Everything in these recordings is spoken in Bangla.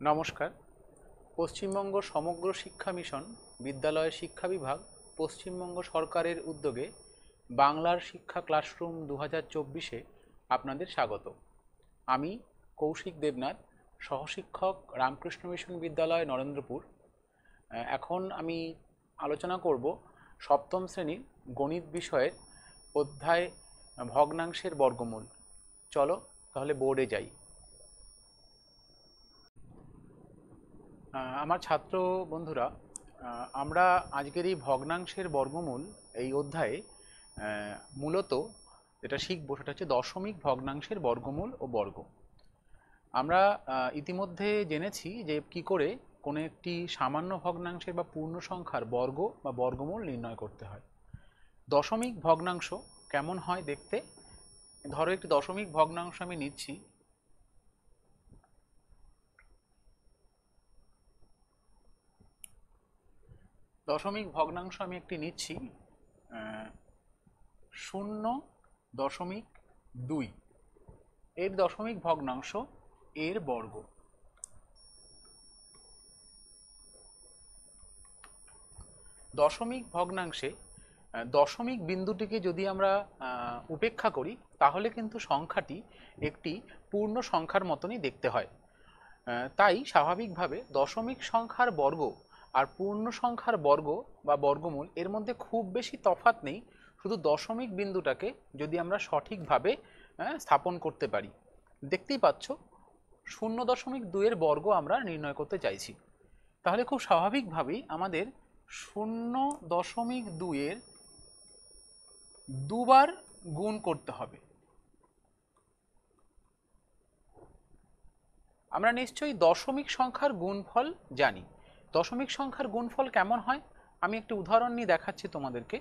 নমস্কার। পশ্চিমবঙ্গ সমগ্র শিক্ষা মিশন বিদ্যালয় শিক্ষা বিভাগ পশ্চিমবঙ্গ সরকারের উদ্যোগে বাংলার শিক্ষা ক্লাসরুম 2024-এ আপনাদের স্বাগত। আমি কৌশিক দেবনাথ, সহশিক্ষক, রামকৃষ্ণ মিশন বিদ্যালয় নরেন্দ্রপুর। এখন আমি আলোচনা করব সপ্তম শ্রেণীর গণিত বিষয়ের অধ্যায় ভগ্নাংশের বর্গমূল। চলো তাহলে বোর্ডে যাই। আমার ছাত্র বন্ধুরা, আমরা আজকের এই ভগ্নাংশের বর্গমূল এই অধ্যায়ে মূলত যেটা শিখবো সেটা হচ্ছে দশমিক ভগ্নাংশের বর্গমূল ও বর্গ। আমরা ইতিমধ্যে জেনেছি যে কি করে কোনো একটি সামান্য ভগ্নাংশের বা পূর্ণ সংখ্যার বর্গ বা বর্গমূল নির্ণয় করতে হয়। দশমিক ভগ্নাংশ কেমন হয় দেখতে? ধরো একটি দশমিক ভগ্নাংশ আমি নিচ্ছি। দশমিক ভগ্নাংশ আমি একটি নিচ্ছি 0.2 এর দশমিক ভগ্নাংশ এর বর্গ। দশমিক ভগ্নাংশে দশমিক বিন্দুটিকে যদি আমরা উপেক্ষা করি তাহলে কিন্তু সংখ্যাটি একটি পূর্ণ সংখ্যার মতনই দেখতে হয়। তাই স্বাভাবিকভাবে দশমিক সংখ্যার বর্গ আর পূর্ণ সংখ্যার বর্গ বা বর্গমূল এর মধ্যে খুব বেশি তফাৎ নেই, শুধু দশমিক বিন্দুটাকে যদি আমরা সঠিকভাবে স্থাপন করতে পারি। দেখতেই পাচ্ছ 0.2 এর বর্গ আমরা নির্ণয় করতে চাইছি, তাহলে খুব স্বাভাবিকভাবেই আমাদের 0.2 এর দুবার গুণ করতে হবে। আমরা নিশ্চয়ই দশমিক সংখ্যার গুণফল জানি। দশমিক সংখ্যার গুণফল কেমন হয় আমি একটি উদাহরণ নিয়ে দেখাচ্ছি তোমাদেরকে।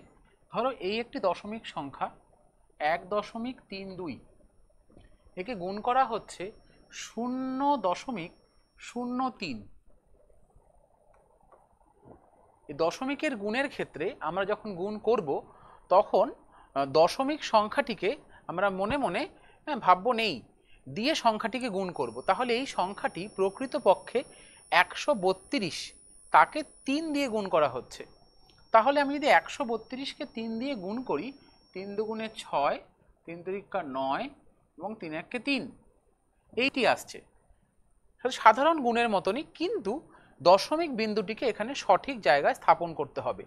ধরো এই একটি দশমিক সংখ্যা 1.32, একে গুণ করা হচ্ছে 0.03। এই দশমিকের গুণের ক্ষেত্রে আমরা যখন গুণ করব তখন দশমিক সংখ্যাটিকে আমরা মনে মনে ভাববো নেই দিয়ে সংখ্যাটিকে গুণ করব, তাহলে এই সংখ্যাটি প্রকৃতপক্ষে 132, তাকে 3 দিয়ে গুণ করা হচ্ছে। তাহলে আমি যদি 132কে 3 দিয়ে গুণ করি, 3 দুগুণে 6, 3 তিরিকা 9 এবং 3 একে 3, এইটি আসছে। সাধারণ গুণের মতনই, কিন্তু দশমিক বিন্দুটিকে এখানে সঠিক জায়গায় স্থাপন করতে হবে।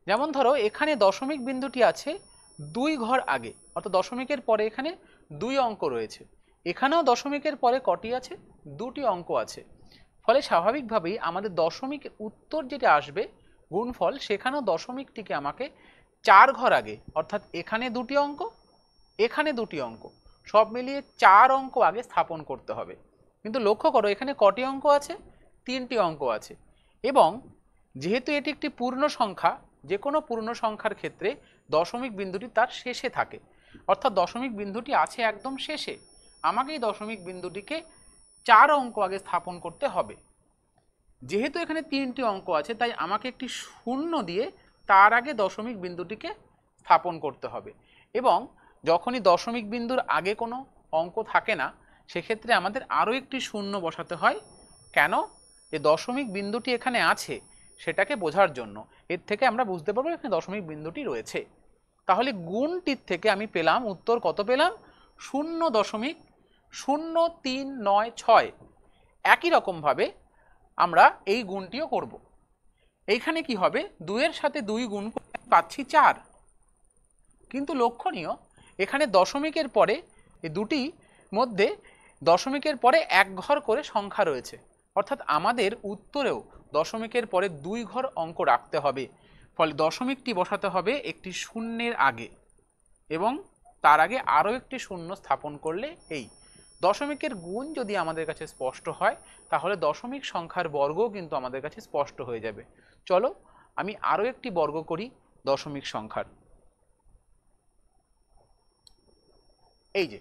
যেমন ধরো এখানে দশমিক বিন্দুটি আছে 2 ঘর আগে, অর্থাৎ দশমিকের পরে এখানে 2 অঙ্ক রয়েছে। এখানেও দশমিকের পরে কটি আছে? 2টি অঙ্ক আছে। ফলে স্বাভাবিকভাবেই আমাদের দশমিক উত্তর যেটা আসবে গুণফল, সেখানেও দশমিকটিকে আমাকে 4 ঘর আগে, অর্থাৎ এখানে 2টি অঙ্ক, এখানে 2টি অঙ্ক, সব মিলিয়ে 4 অঙ্ক আগে স্থাপন করতে হবে। কিন্তু লক্ষ্য করো এখানে কটি অঙ্ক আছে? 3টি অঙ্ক আছে। এবং যেহেতু এটি একটি পূর্ণ সংখ্যা, যে কোনো পূর্ণ সংখ্যার ক্ষেত্রে দশমিক বিন্দুটি তার শেষে থাকে, অর্থাৎ দশমিক বিন্দুটি আছে একদম শেষে। আমাকে এই দশমিক বিন্দুটিকে 4 অঙ্ক আগে স্থাপন করতে হবে। যেহেতু এখানে 3টি অঙ্ক আছে তাই আমাকে একটি শূন্য দিয়ে তার আগে দশমিক বিন্দুটিকে স্থাপন করতে হবে। এবং যখনই দশমিক বিন্দুর আগে কোনো অঙ্ক থাকে না, সেক্ষেত্রে আমাদের আরও একটি শূন্য বসাতে হয়। কেন? যে দশমিক বিন্দুটি এখানে আছে সেটাকে বোঝার জন্য। এর থেকে আমরা বুঝতে পারবো এখানে দশমিক বিন্দুটি রয়েছে। তাহলে গুণটির থেকে আমি পেলাম উত্তর কত পেলাম? 0.0396। একই রকমভাবে আমরা এই গুণটিও করব। এইখানে কি হবে? 2 এর সাথে 2 গুণ পাচ্ছি 4। কিন্তু লক্ষণীয় এখানে দশমিকের পরে এই দুটি মধ্যে দশমিকের পরে 1 ঘর করে সংখ্যা রয়েছে, অর্থাৎ আমাদের উত্তরেও দশমিকের পরে 2 ঘর অঙ্ক রাখতে হবে। ফলে দশমিকটি বসাতে হবে একটি শূন্যের আগে, এবং তার আগে আরও একটি শূন্য স্থাপন করলে এই দশমিকের গুণ যদি আমাদের কাছে স্পষ্ট হয়, তাহলে দশমিক সংখ্যার বর্গও কিন্তু আমাদের কাছে স্পষ্ট হয়ে যাবে। চলো আমি আরও একটি বর্গ করি দশমিক সংখ্যার। এই যে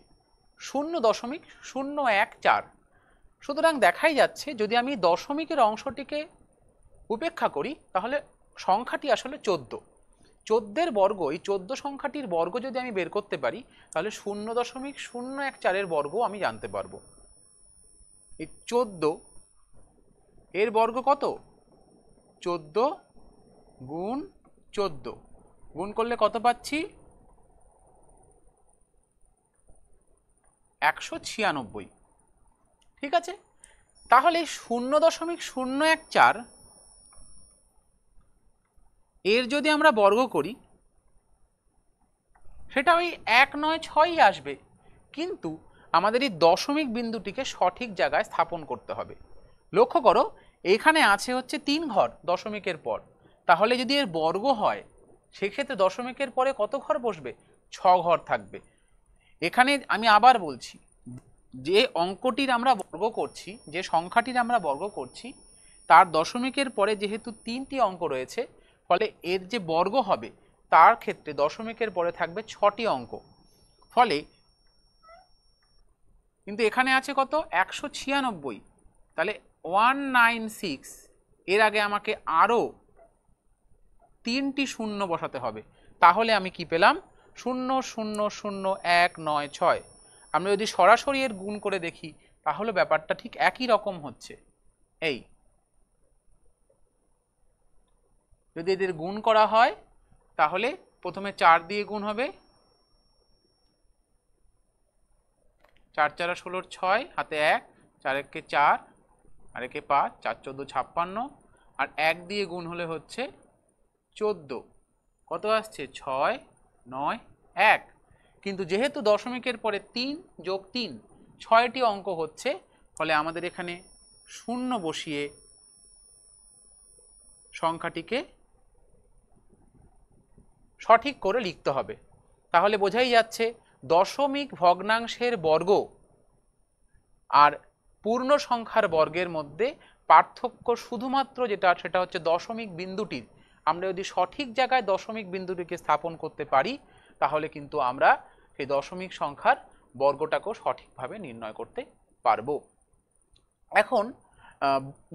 0.014। সুতরাং দেখাই যাচ্ছে যদি আমি দশমিকের অংশটিকে উপেক্ষা করি তাহলে সংখ্যাটি আসলে 14। 14 বর্গ, এই 14 সংখ্যাটির বর্গ যদি আমি বের করতে পারি তাহলে 0.014 এর বর্গ আমি জানতে পারবো। এই 14 এর বর্গ কত? 14 গুণ 14, গুণ করলে কত পাচ্ছি? 196। ঠিক আছে, তাহলে 0.014 এর যদি আমরা বর্গ করি সেটা ওই 196ই আসবে, কিন্তু আমাদের এই দশমিক বিন্দুটিকে সঠিক জায়গায় স্থাপন করতে হবে। লক্ষ্য করো, এখানে আছে হচ্ছে 3 ঘর দশমিকের পর, তাহলে যদি এর বর্গ হয় সেক্ষেত্রে দশমিকের পরে কত ঘর বসবে? 6 ঘর থাকবে। এখানে আমি আবার বলছি, যে অঙ্কটির আমরা বর্গ করছি, যে সংখ্যাটির আমরা বর্গ করছি, তার দশমিকের পরে যেহেতু 3টি অঙ্ক রয়েছে, ফলে এর যে বর্গ হবে তার ক্ষেত্রে দশমিকের পরে থাকবে 6টি অঙ্ক। ফলে কিন্তু এখানে আছে কত? 196, তাহলে 196, এর আগে আমাকে আরও 3টি শূন্য বসাতে হবে। তাহলে আমি কি পেলাম? 000196। আমরা যদি সরাসরি এর গুণ করে দেখি তাহলে ব্যাপারটা ঠিক একই রকম হচ্ছে। এই যদি এদের গুণ করা হয় তাহলে প্রথমে 4 দিয়ে গুণ হবে, 4 4 16 6, হাতে 1, 4 1 4, আর 1 5, 4 14 56, আর 1 দিয়ে গুণ হলে হচ্ছে 14। কত আসছে? 6 9 1। কিন্তু যেহেতু দশমিকের পরে 3 যোগ 3 6টি অঙ্ক হচ্ছে, ফলে আমাদের এখানে শূন্য বসিয়ে সংখ্যাটিকে সঠিক করে লিখতে হবে। তাহলে বোঝাই যাচ্ছে দশমিক ভগ্নাংশের বর্গ আর পূর্ণ সংখ্যার বর্গের মধ্যে পার্থক্য শুধুমাত্র যেটা, সেটা হচ্ছে দশমিক বিন্দুটির। আমরা যদি সঠিক জায়গায় দশমিক বিন্দুটিকে স্থাপন করতে পারি তাহলে কিন্তু আমরা সেই দশমিক সংখ্যার বর্গটাকেও সঠিকভাবে নির্ণয় করতে পারবো। এখন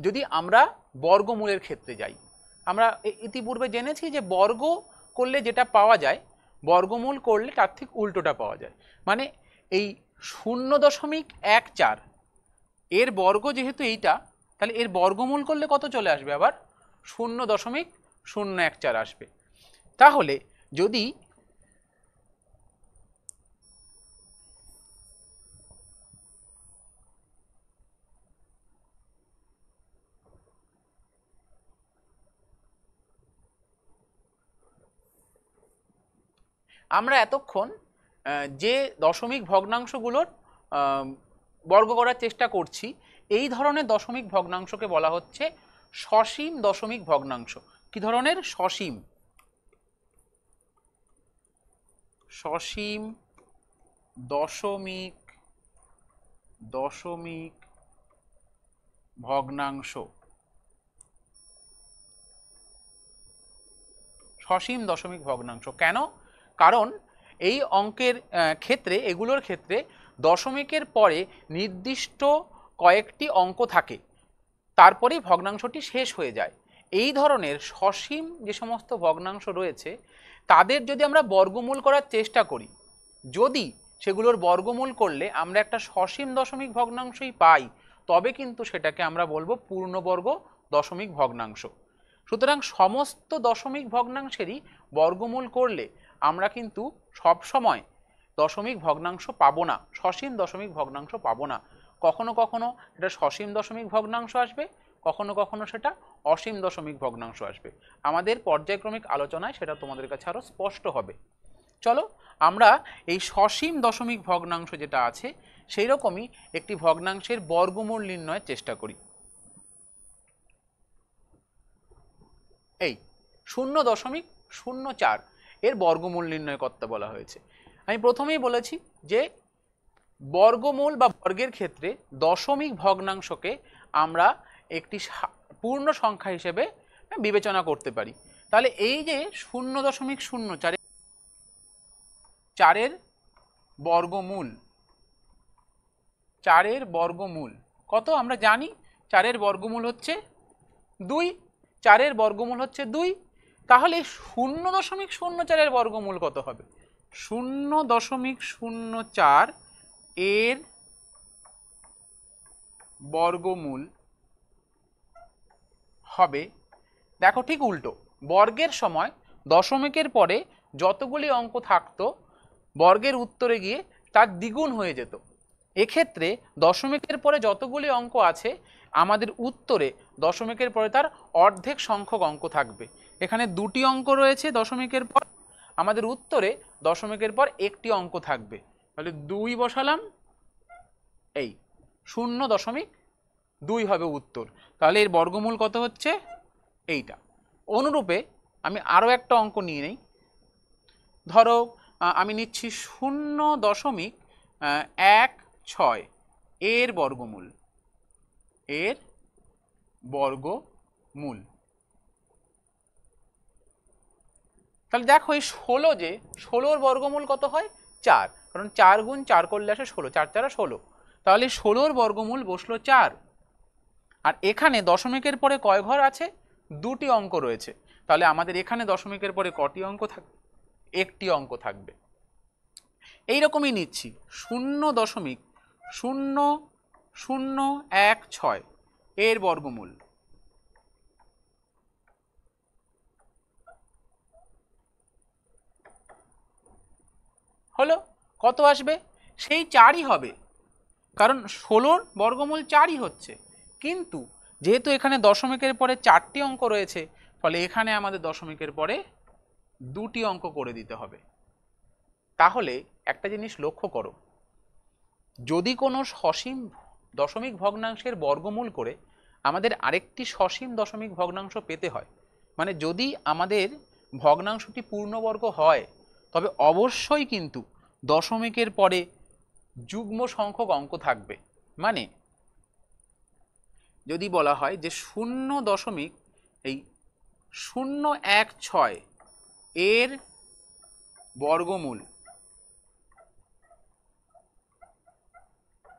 যদি আমরা বর্গমূলের ক্ষেত্রে যাই, আমরা ইতিপূর্বে জেনেছি যে বর্গ করলে যেটা পাওয়া যায়, বর্গমূল করলে তার ঠিক উল্টোটা পাওয়া যায়। মানে এই 0.14 এর বর্গ যেহেতু এইটা, তাহলে এর বর্গমূল করলে কত চলে আসবে? আবার 0.014 আসবে। তাহলে যদি আমরা এতক্ষণ যে দশমিক ভগ্নাংশগুলোর বর্গ করার চেষ্টা করছি, এই ধরনের দশমিক ভগ্নাংশকে বলা হচ্ছে সসীম দশমিক ভগ্নাংশ। কি ধরনের? সসীম, সসীম দশমিক ভগ্নাংশ। সসীম দশমিক ভগ্নাংশ কেন? কারণ এই অঙ্কের ক্ষেত্রে, এগুলোর ক্ষেত্রে দশমিকের পরে নির্দিষ্ট কয়েকটি অঙ্ক থাকে, তারপরেই ভগ্নাংশটি শেষ হয়ে যায়। এই ধরনের সসীম যে সমস্ত ভগ্নাংশ রয়েছে তাদের যদি আমরা বর্গমূল করার চেষ্টা করি, যদি সেগুলোর বর্গমূল করলে আমরা একটা সসীম দশমিক ভগ্নাংশই পাই, তবে কিন্তু সেটাকে আমরা বলবো পূর্ণবর্গ দশমিক ভগ্নাংশ। সুতরাং সমস্ত দশমিক ভগ্নাংশেরই বর্গমূল করলে আমরা কিন্তু সব সময় দশমিক ভগ্নাংশ পাবো না, সসীম দশমিক ভগ্নাংশ পাবো না। কখনো কখনো এটা সসীম দশমিক ভগ্নাংশ আসবে, কখনো কখনো সেটা অসীম দশমিক ভগ্নাংশ আসবে। আমাদের পর্যায়ক্রমিক আলোচনায় সেটা তোমাদের কাছে আরো স্পষ্ট হবে। চলো আমরা এই সসীম দশমিক ভগ্নাংশ যেটা আছে সেই রকমই একটি ভগ্নাংশের বর্গমূল নির্ণয়ের চেষ্টা করি। এই 0.04 এর বর্গমূল নির্ণয় করতে বলা হয়েছে। আমি প্রথমেই বলেছি যে বর্গমূল বা বর্গের ক্ষেত্রে দশমিক ভগ্নাংশকে আমরা একটি পূর্ণ সংখ্যা হিসেবে বিবেচনা করতে পারি। তাহলে এই যে 0.04 এর বর্গমূল, 4 বর্গমূল কত আমরা জানি? 4 বর্গমূল হচ্ছে 2, 4 বর্গমূল হচ্ছে 2। তাহলে 0.04 বর্গমূল কত হবে? 0.04 এর বর্গমূল হবে, দেখো ঠিক উল্টো, বর্গের সময় দশমিকের পরে যতগুলি অঙ্ক থাকতো বর্গের উত্তরে গিয়ে তার দ্বিগুণ হয়ে যেত। এক্ষেত্রে দশমিকের পরে যতগুলি অঙ্ক আছে আমাদের উত্তরে দশমিকের পরে তার অর্ধেক সংখ্যক অঙ্ক থাকবে। এখানে দুটি অঙ্ক রয়েছে দশমিকের পর, আমাদের উত্তরে দশমিকের পর একটি অঙ্ক থাকবে। তাহলে 2 বসালাম, এই 0.2 হবে উত্তর। তাহলে এর বর্গমূল কত হচ্ছে? এইটা। অনুরূপে আমি আরও একটা অঙ্ক নিয়ে নেই। ধরো আমি নিচ্ছি 0.16 এর বর্গমূল, এর বর্গমূল। তাহলে দেখো এই 16, যে 16-র বর্গমূল কত হয়? 4, কারণ 4 গুণ 4 করলে আসে 16, 4 4 16। তাহলে 16-র বর্গমূল বসলো 4। আর এখানে দশমিকের পরে কয় ঘর আছে? দুটি অঙ্ক রয়েছে। তাহলে আমাদের এখানে দশমিকের পরে কটি অঙ্ক থাকবে? একটি অঙ্ক থাকবে। এইরকমই নিচ্ছি 0.0016 এর বর্গমূল, হলো কত আসবে? সেই 4ই হবে, কারণ 16-র বর্গমূল 4ই হচ্ছে। কিন্তু যেহেতু এখানে দশমিকের পরে 4টি অঙ্ক রয়েছে, ফলে এখানে আমাদের দশমিকের পরে দুটি অঙ্ক করে দিতে হবে। তাহলে একটা জিনিস লক্ষ্য করো, যদি কোনো সসীম দশমিক ভগ্নাংশের বর্গমূল করে আমাদের আরেকটি সসীম দশমিক ভগ্নাংশ পেতে হয়, মানে যদি আমাদের ভগ্নাংশটি পূর্ণবর্গ হয়, তবে অবশ্যই কিন্তু দশমিকের পরে যুগ্ম সংখ্যক অঙ্ক থাকবে। মানে যদি বলা হয় যে 0.016 এর বর্গমূল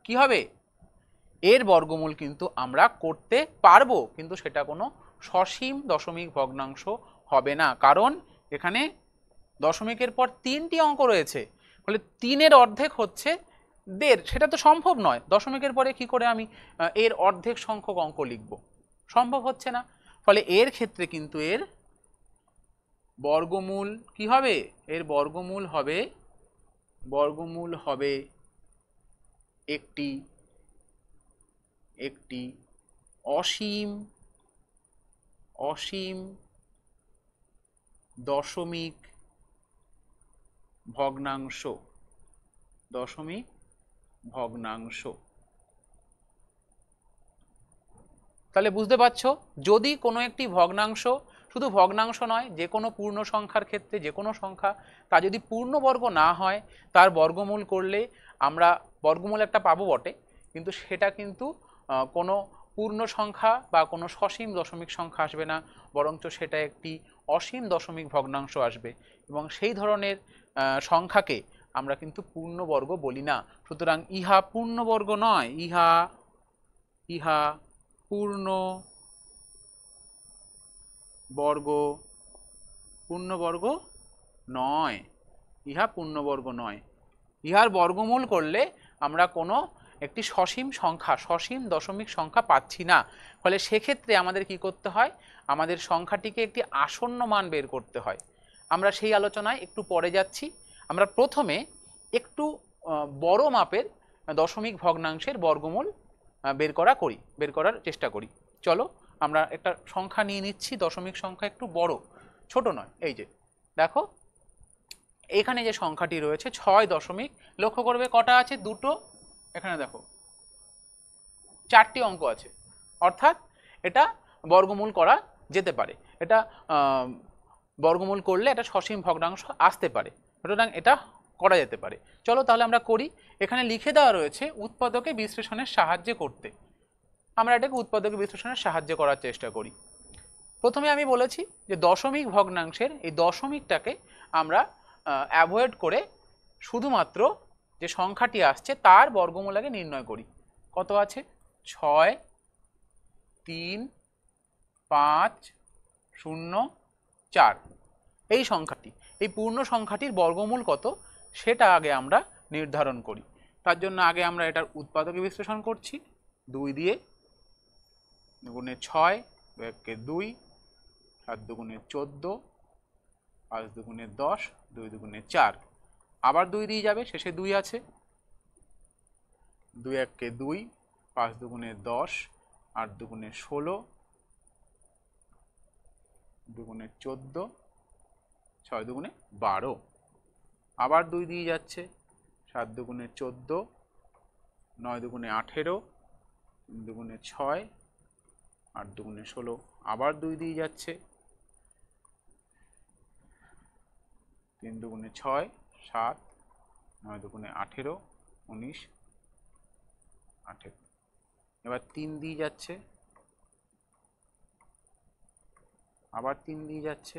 কি হবে? এর বর্গমূল কিন্তু আমরা করতে পারবো, কিন্তু সেটা কোনো সসীম দশমিক ভগ্নাংশ হবে না, কারণ এখানে দশমিকের পর 3টি অঙ্ক রয়েছে। ফলে 3-এর অর্ধেক হচ্ছে 1.5, সেটা তো সম্ভব নয়। দশমিকের পরে কি করে আমি এর অর্ধেক সংখ্যক অঙ্ক লিখব? সম্ভব হচ্ছে না। ফলে এর ক্ষেত্রে কিন্তু এর বর্গমূল কি হবে? এর বর্গমূল হবে একটি অসীম দশমিক ভগ্নাংশ। তাহলে বুঝতে পারছো, যদি কোনো একটি ভগ্নাংশ, শুধু ভগ্নাংশ নয়, যে কোনো পূর্ণ সংখ্যার ক্ষেত্রে যে কোনো সংখ্যা তা যদি পূর্ণবর্গ না হয়, তার বর্গমূল করলে আমরা বর্গমূল একটা পাবো বটে, কিন্তু সেটা কিন্তু কোনো পূর্ণ সংখ্যা বা কোনো সসীম দশমিক সংখ্যা আসবে না, বরঞ্চ সেটা একটি অসীম দশমিক ভগ্নাংশ আসবে। এবং সেই ধরনের সংখ্যাকে আমরা কিন্তু পূর্ণবর্গ বলি না। সুতরাং ইহা পূর্ণবর্গ নয়, ইহা পূর্ণবর্গ নয়। ইহার বর্গমূল করলে আমরা কোনো একটি সসীম দশমিক সংখ্যা পাচ্ছি না। ফলে সেক্ষেত্রে আমাদের কি করতে হয়? আমাদের সংখ্যাটিকে একটি আসন্ন মান বের করতে হয়। আমরা সেই আলোচনায় একটু পরে যাচ্ছি। আমরা প্রথমে একটু বড় মাপের দশমিক ভগ্নাংশের বর্গমূল বের করার চেষ্টা করি। চলো আমরা একটা সংখ্যা নিয়ে নিচ্ছি, দশমিক সংখ্যা একটু বড়, ছোট নয়। এই যে দেখো এখানে যে সংখ্যাটি রয়েছে 6 দশমিক, লক্ষ্য করবে কটা আছে? দুটো। এখানে দেখো 4টি অঙ্ক আছে, অর্থাৎ এটা বর্গমূল করা যেতে পারে। এটা বর্গমূল করলে এটা সসীম ভগ্নাংশ আসতে পারে, সুতরাং এটা করা যেতে পারে। চলো তাহলে আমরা করি। এখানে লিখে দেওয়া রয়েছে উৎপাদকে বিশ্লেষণের সাহায্যে করতে। আমরা এটাকে উৎপাদকে বিশ্লেষণের সাহায্যে করার চেষ্টা করি। প্রথমে আমি বলেছি যে দশমিক ভগ্নাংশের এই দশমিকটাকে আমরা অ্যাভয়েড করে শুধুমাত্র যে সংখ্যাটি আসছে তার বর্গমূল আগে নির্ণয় করি। কত আছে? 6, 3, 5, 0, 4। এই সংখ্যাটি, এই পূর্ণ সংখ্যাটির বর্গমূল কত সেটা আগে আমরা নির্ধারণ করি। তার জন্য আগে আমরা এটার উৎপাদকে বিশ্লেষণ করছি। 2 দিয়ে গুণে 6 2 একে 2, 7 দুগুণে 14, 5 দুগুণে 10, 2 দুগুণে 4, আবার 2 দিয়ে যাবে, শেষে 2 আছে, 2 একে 2, 5 দুগুণে 10, 8 দুগুণে 16, দুগুণে 14, 6 দুগুণে 12, আবার 2 দিয়ে যাচ্ছে, 7 দুগুণে 14, 9 দুগুণে 18, 3 দুগুণে 6, 8 দুগুণে 16, আবার 2 দিয়ে যাচ্ছে, 3 দুগুণে 6, 7, 9 দুগুণে 18, 19, 18, এবার 3 দিয়ে যাচ্ছে, আবার 3 দিয়ে যাচ্ছে,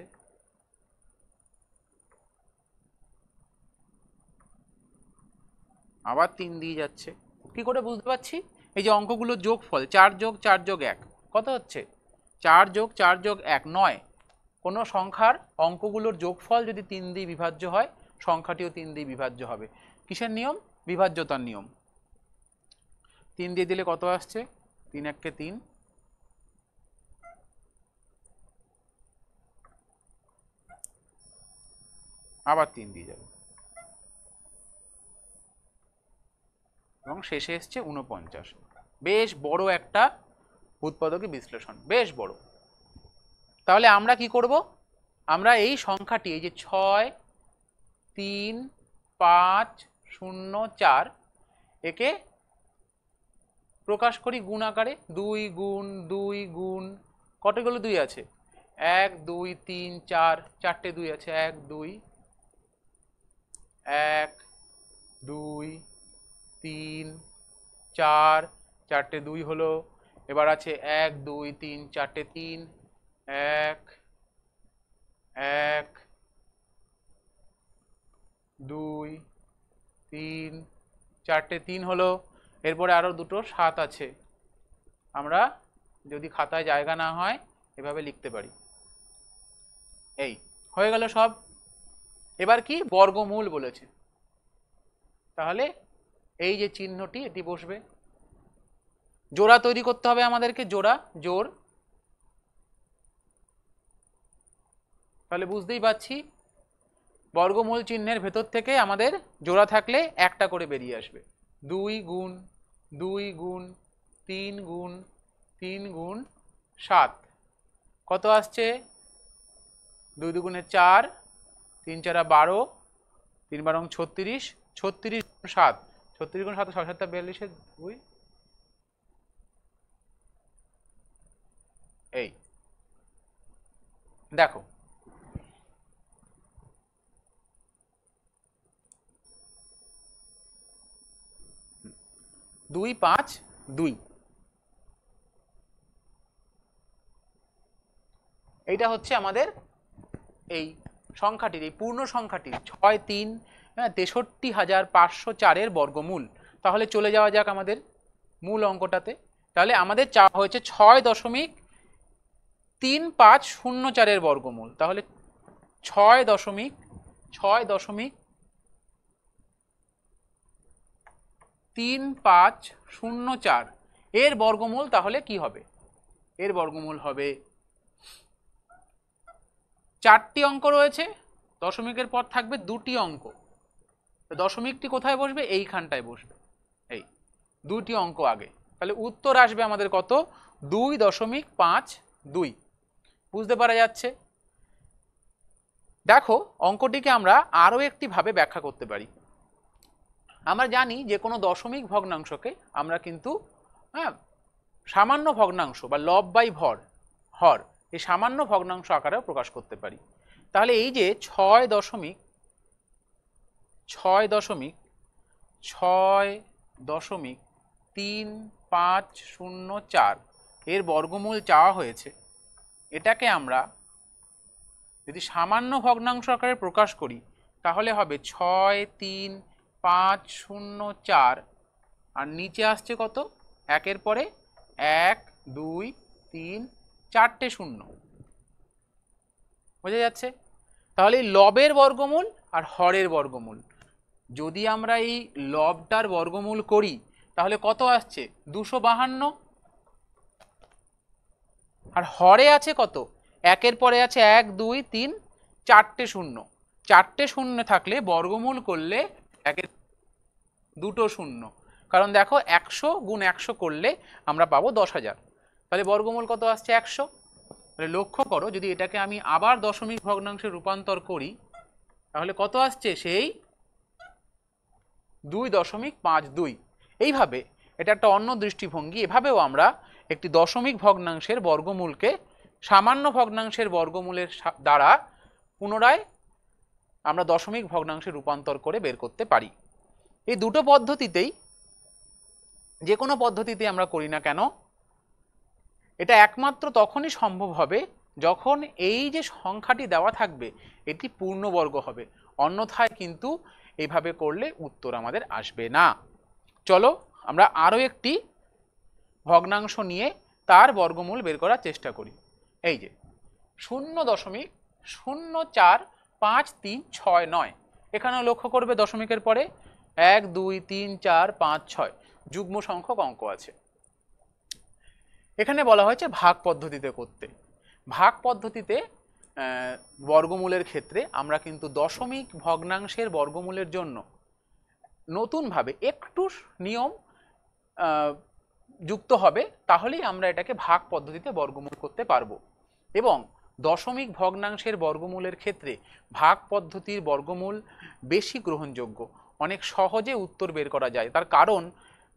আবার 3 দিয়ে যাচ্ছে। কি করে বুঝতে পারছি? এই যে অঙ্কগুলোর যোগফল 4 যোগ 4 যোগ 1 কত হচ্ছে? 4 যোগ 4 যোগ 1 9। কোনো সংখ্যার অঙ্কগুলোর যোগফল যদি 3 দিয়ে বিভাজ্য হয়, সংখ্যাটিও 3 দিয়ে বিভাজ্য হবে। কিসের নিয়ম? বিভাজ্যতার নিয়ম। 3 দিয়ে দিলে কত আসছে? 3 একে 3, আবার 3 দিয়ে যাবে, এবং শেষে এসছে 49। বেশ বড় একটা উৎপাদকে বিশ্লেষণ, বেশ বড়। তাহলে আমরা কি করব? আমরা এই সংখ্যাটি, এই যে 6, 3, 5, 0, 4, একে প্রকাশ করি গুণ আকারে। 2 গুণ 2 গুণ, কতগুলো 2 আছে? 1 2 3 4, 4টে 2 আছে। 1 2 1 2 3 4, 4টে 2 হলো। এবার আছে 1 2 3, 4টে 3, 1 1 2 3, 4টে 3 হলো। এরপরে আরো দুটো 7 আছে। আমরা যদি খাতায় জায়গা না হয় এভাবে লিখতে পারি। এই হয়ে গেল সব। এবার কি? বর্গমূল বলেছে, তাহলে এই যে চিহ্নটি, এটি বসবে। জোড়া তৈরি করতে হবে আমাদেরকে, জোড়া, জোর। তাহলে বুঝতেই পারছি বর্গমূল চিহ্নের ভেতর থেকে আমাদের জোড়া থাকলে একটা করে বেরিয়ে আসবে। 2 গুণ 2 গুণ 3 গুণ 3 গুণ 7 কত আসছে? 2 দুগুণে 4, 3 4 12, 3 12 36, 36 গুণ 7, 36 গুণ 7 6 7 42, 2, এই দেখো। 2 5 2, এইটা হচ্ছে আমাদের এই সংখ্যাটির, এই পূর্ণ সংখ্যাটির 6 3 63,504 বর্গমূল। তাহলে চলে যাওয়া যাক আমাদের মূল অঙ্কটাতে। তাহলে আমাদের চাওয়া হয়েছে 6.3504 বর্গমূল। তাহলে 6.3504 এর বর্গমূল তাহলে কি হবে? এর বর্গমূল হবে, 4টি অঙ্ক রয়েছে, দশমিকের পর থাকবে 2টি অঙ্ক। দশমিকটি কোথায় বসবে? এইখানটায় বসবে, এই 2টি অঙ্ক আগে। তাহলে উত্তর আসবে আমাদের কত? 2.52। বুঝতে পারা যাচ্ছে? দেখো, অঙ্কটিকে আমরা আরও একটি ভাবে ব্যাখ্যা করতে পারি। আমরা জানি যে কোনো দশমিক ভগ্নাংশকে আমরা কিন্তু সামান্য ভগ্নাংশ বা লব বাই হর, এই সামান্য ভগ্নাংশ আকারেও প্রকাশ করতে পারি। তাহলে এই যে 6.3504 এর বর্গমূল চাওয়া হয়েছে, এটাকে আমরা যদি সামান্য ভগ্নাংশ আকারে প্রকাশ করি তাহলে হবে 63504, আর নিচে আসছে কত? 1-এর পরে 1 2 3 4টে 0। বোঝা যাচ্ছে? তাহলে এই লবের বর্গমূল আর হরের বর্গমূল, যদি আমরা এই লবটার বর্গমূল করি তাহলে কত আসছে? 252। আর হরে আছে কত, একের পরে আছে 1 2 3 4টে শূন্য, 4টে শূন্য থাকলে বর্গমূল করলে একের দুটো শূন্য, কারণ দেখো 100 গুণ 100 করলে আমরা পাবো 10,000, তাহলে বর্গমূল কত আসছে 100। তাহলে লক্ষ্য করো যদি এটাকে আমি আবার দশমিক ভগ্নাংশে রূপান্তর করি তাহলে কত আসছে, সেই 2.52। এইভাবে এটা একটা অন্য দৃষ্টিভঙ্গি, এভাবেও আমরা একটি দশমিক ভগ্নাংশের বর্গমূলকে সামান্য ভগ্নাংশের বর্গমূলের দ্বারা পুনরায় আমরা দশমিক ভগ্নাংশে রূপান্তর করে বের করতে পারি। এই দুটো পদ্ধতিতেই, যে কোনো পদ্ধতিতে আমরা করি না কেন, এটা একমাত্র তখনই সম্ভব হবে যখন এই যে সংখ্যাটি দেওয়া থাকবে এটি পূর্ণবর্গ হবে, অন্যথায় কিন্তু এইভাবে করলে উত্তর আমাদের আসবে না। চলো আমরা আরও একটি ভগ্নাংশ নিয়ে তার বর্গমূল বের করার চেষ্টা করি। এই যে 0.045369, এখানেও লক্ষ্য করবে দশমিকের পরে 1 2 3 4 5 6 যুগ্ম সংখ্যক অঙ্ক আছে। এখানে বলা হয়েছে ভাগ পদ্ধতিতে করতে। ভাগ পদ্ধতিতে বর্গমূলের ক্ষেত্রে আমরা কিন্তু দশমিক ভগ্নাংশের বর্গমূলের জন্য নতুনভাবে একটু নিয়ম যুক্ত হবে, তাহলেই আমরা এটাকে ভাগ পদ্ধতিতে বর্গমূল করতে পারবো। এবং দশমিক ভগ্নাংশের বর্গমূলের ক্ষেত্রে ভাগ পদ্ধতির বর্গমূল বেশি গ্রহণযোগ্য, অনেক সহজে উত্তর বের করা যায়। তার কারণ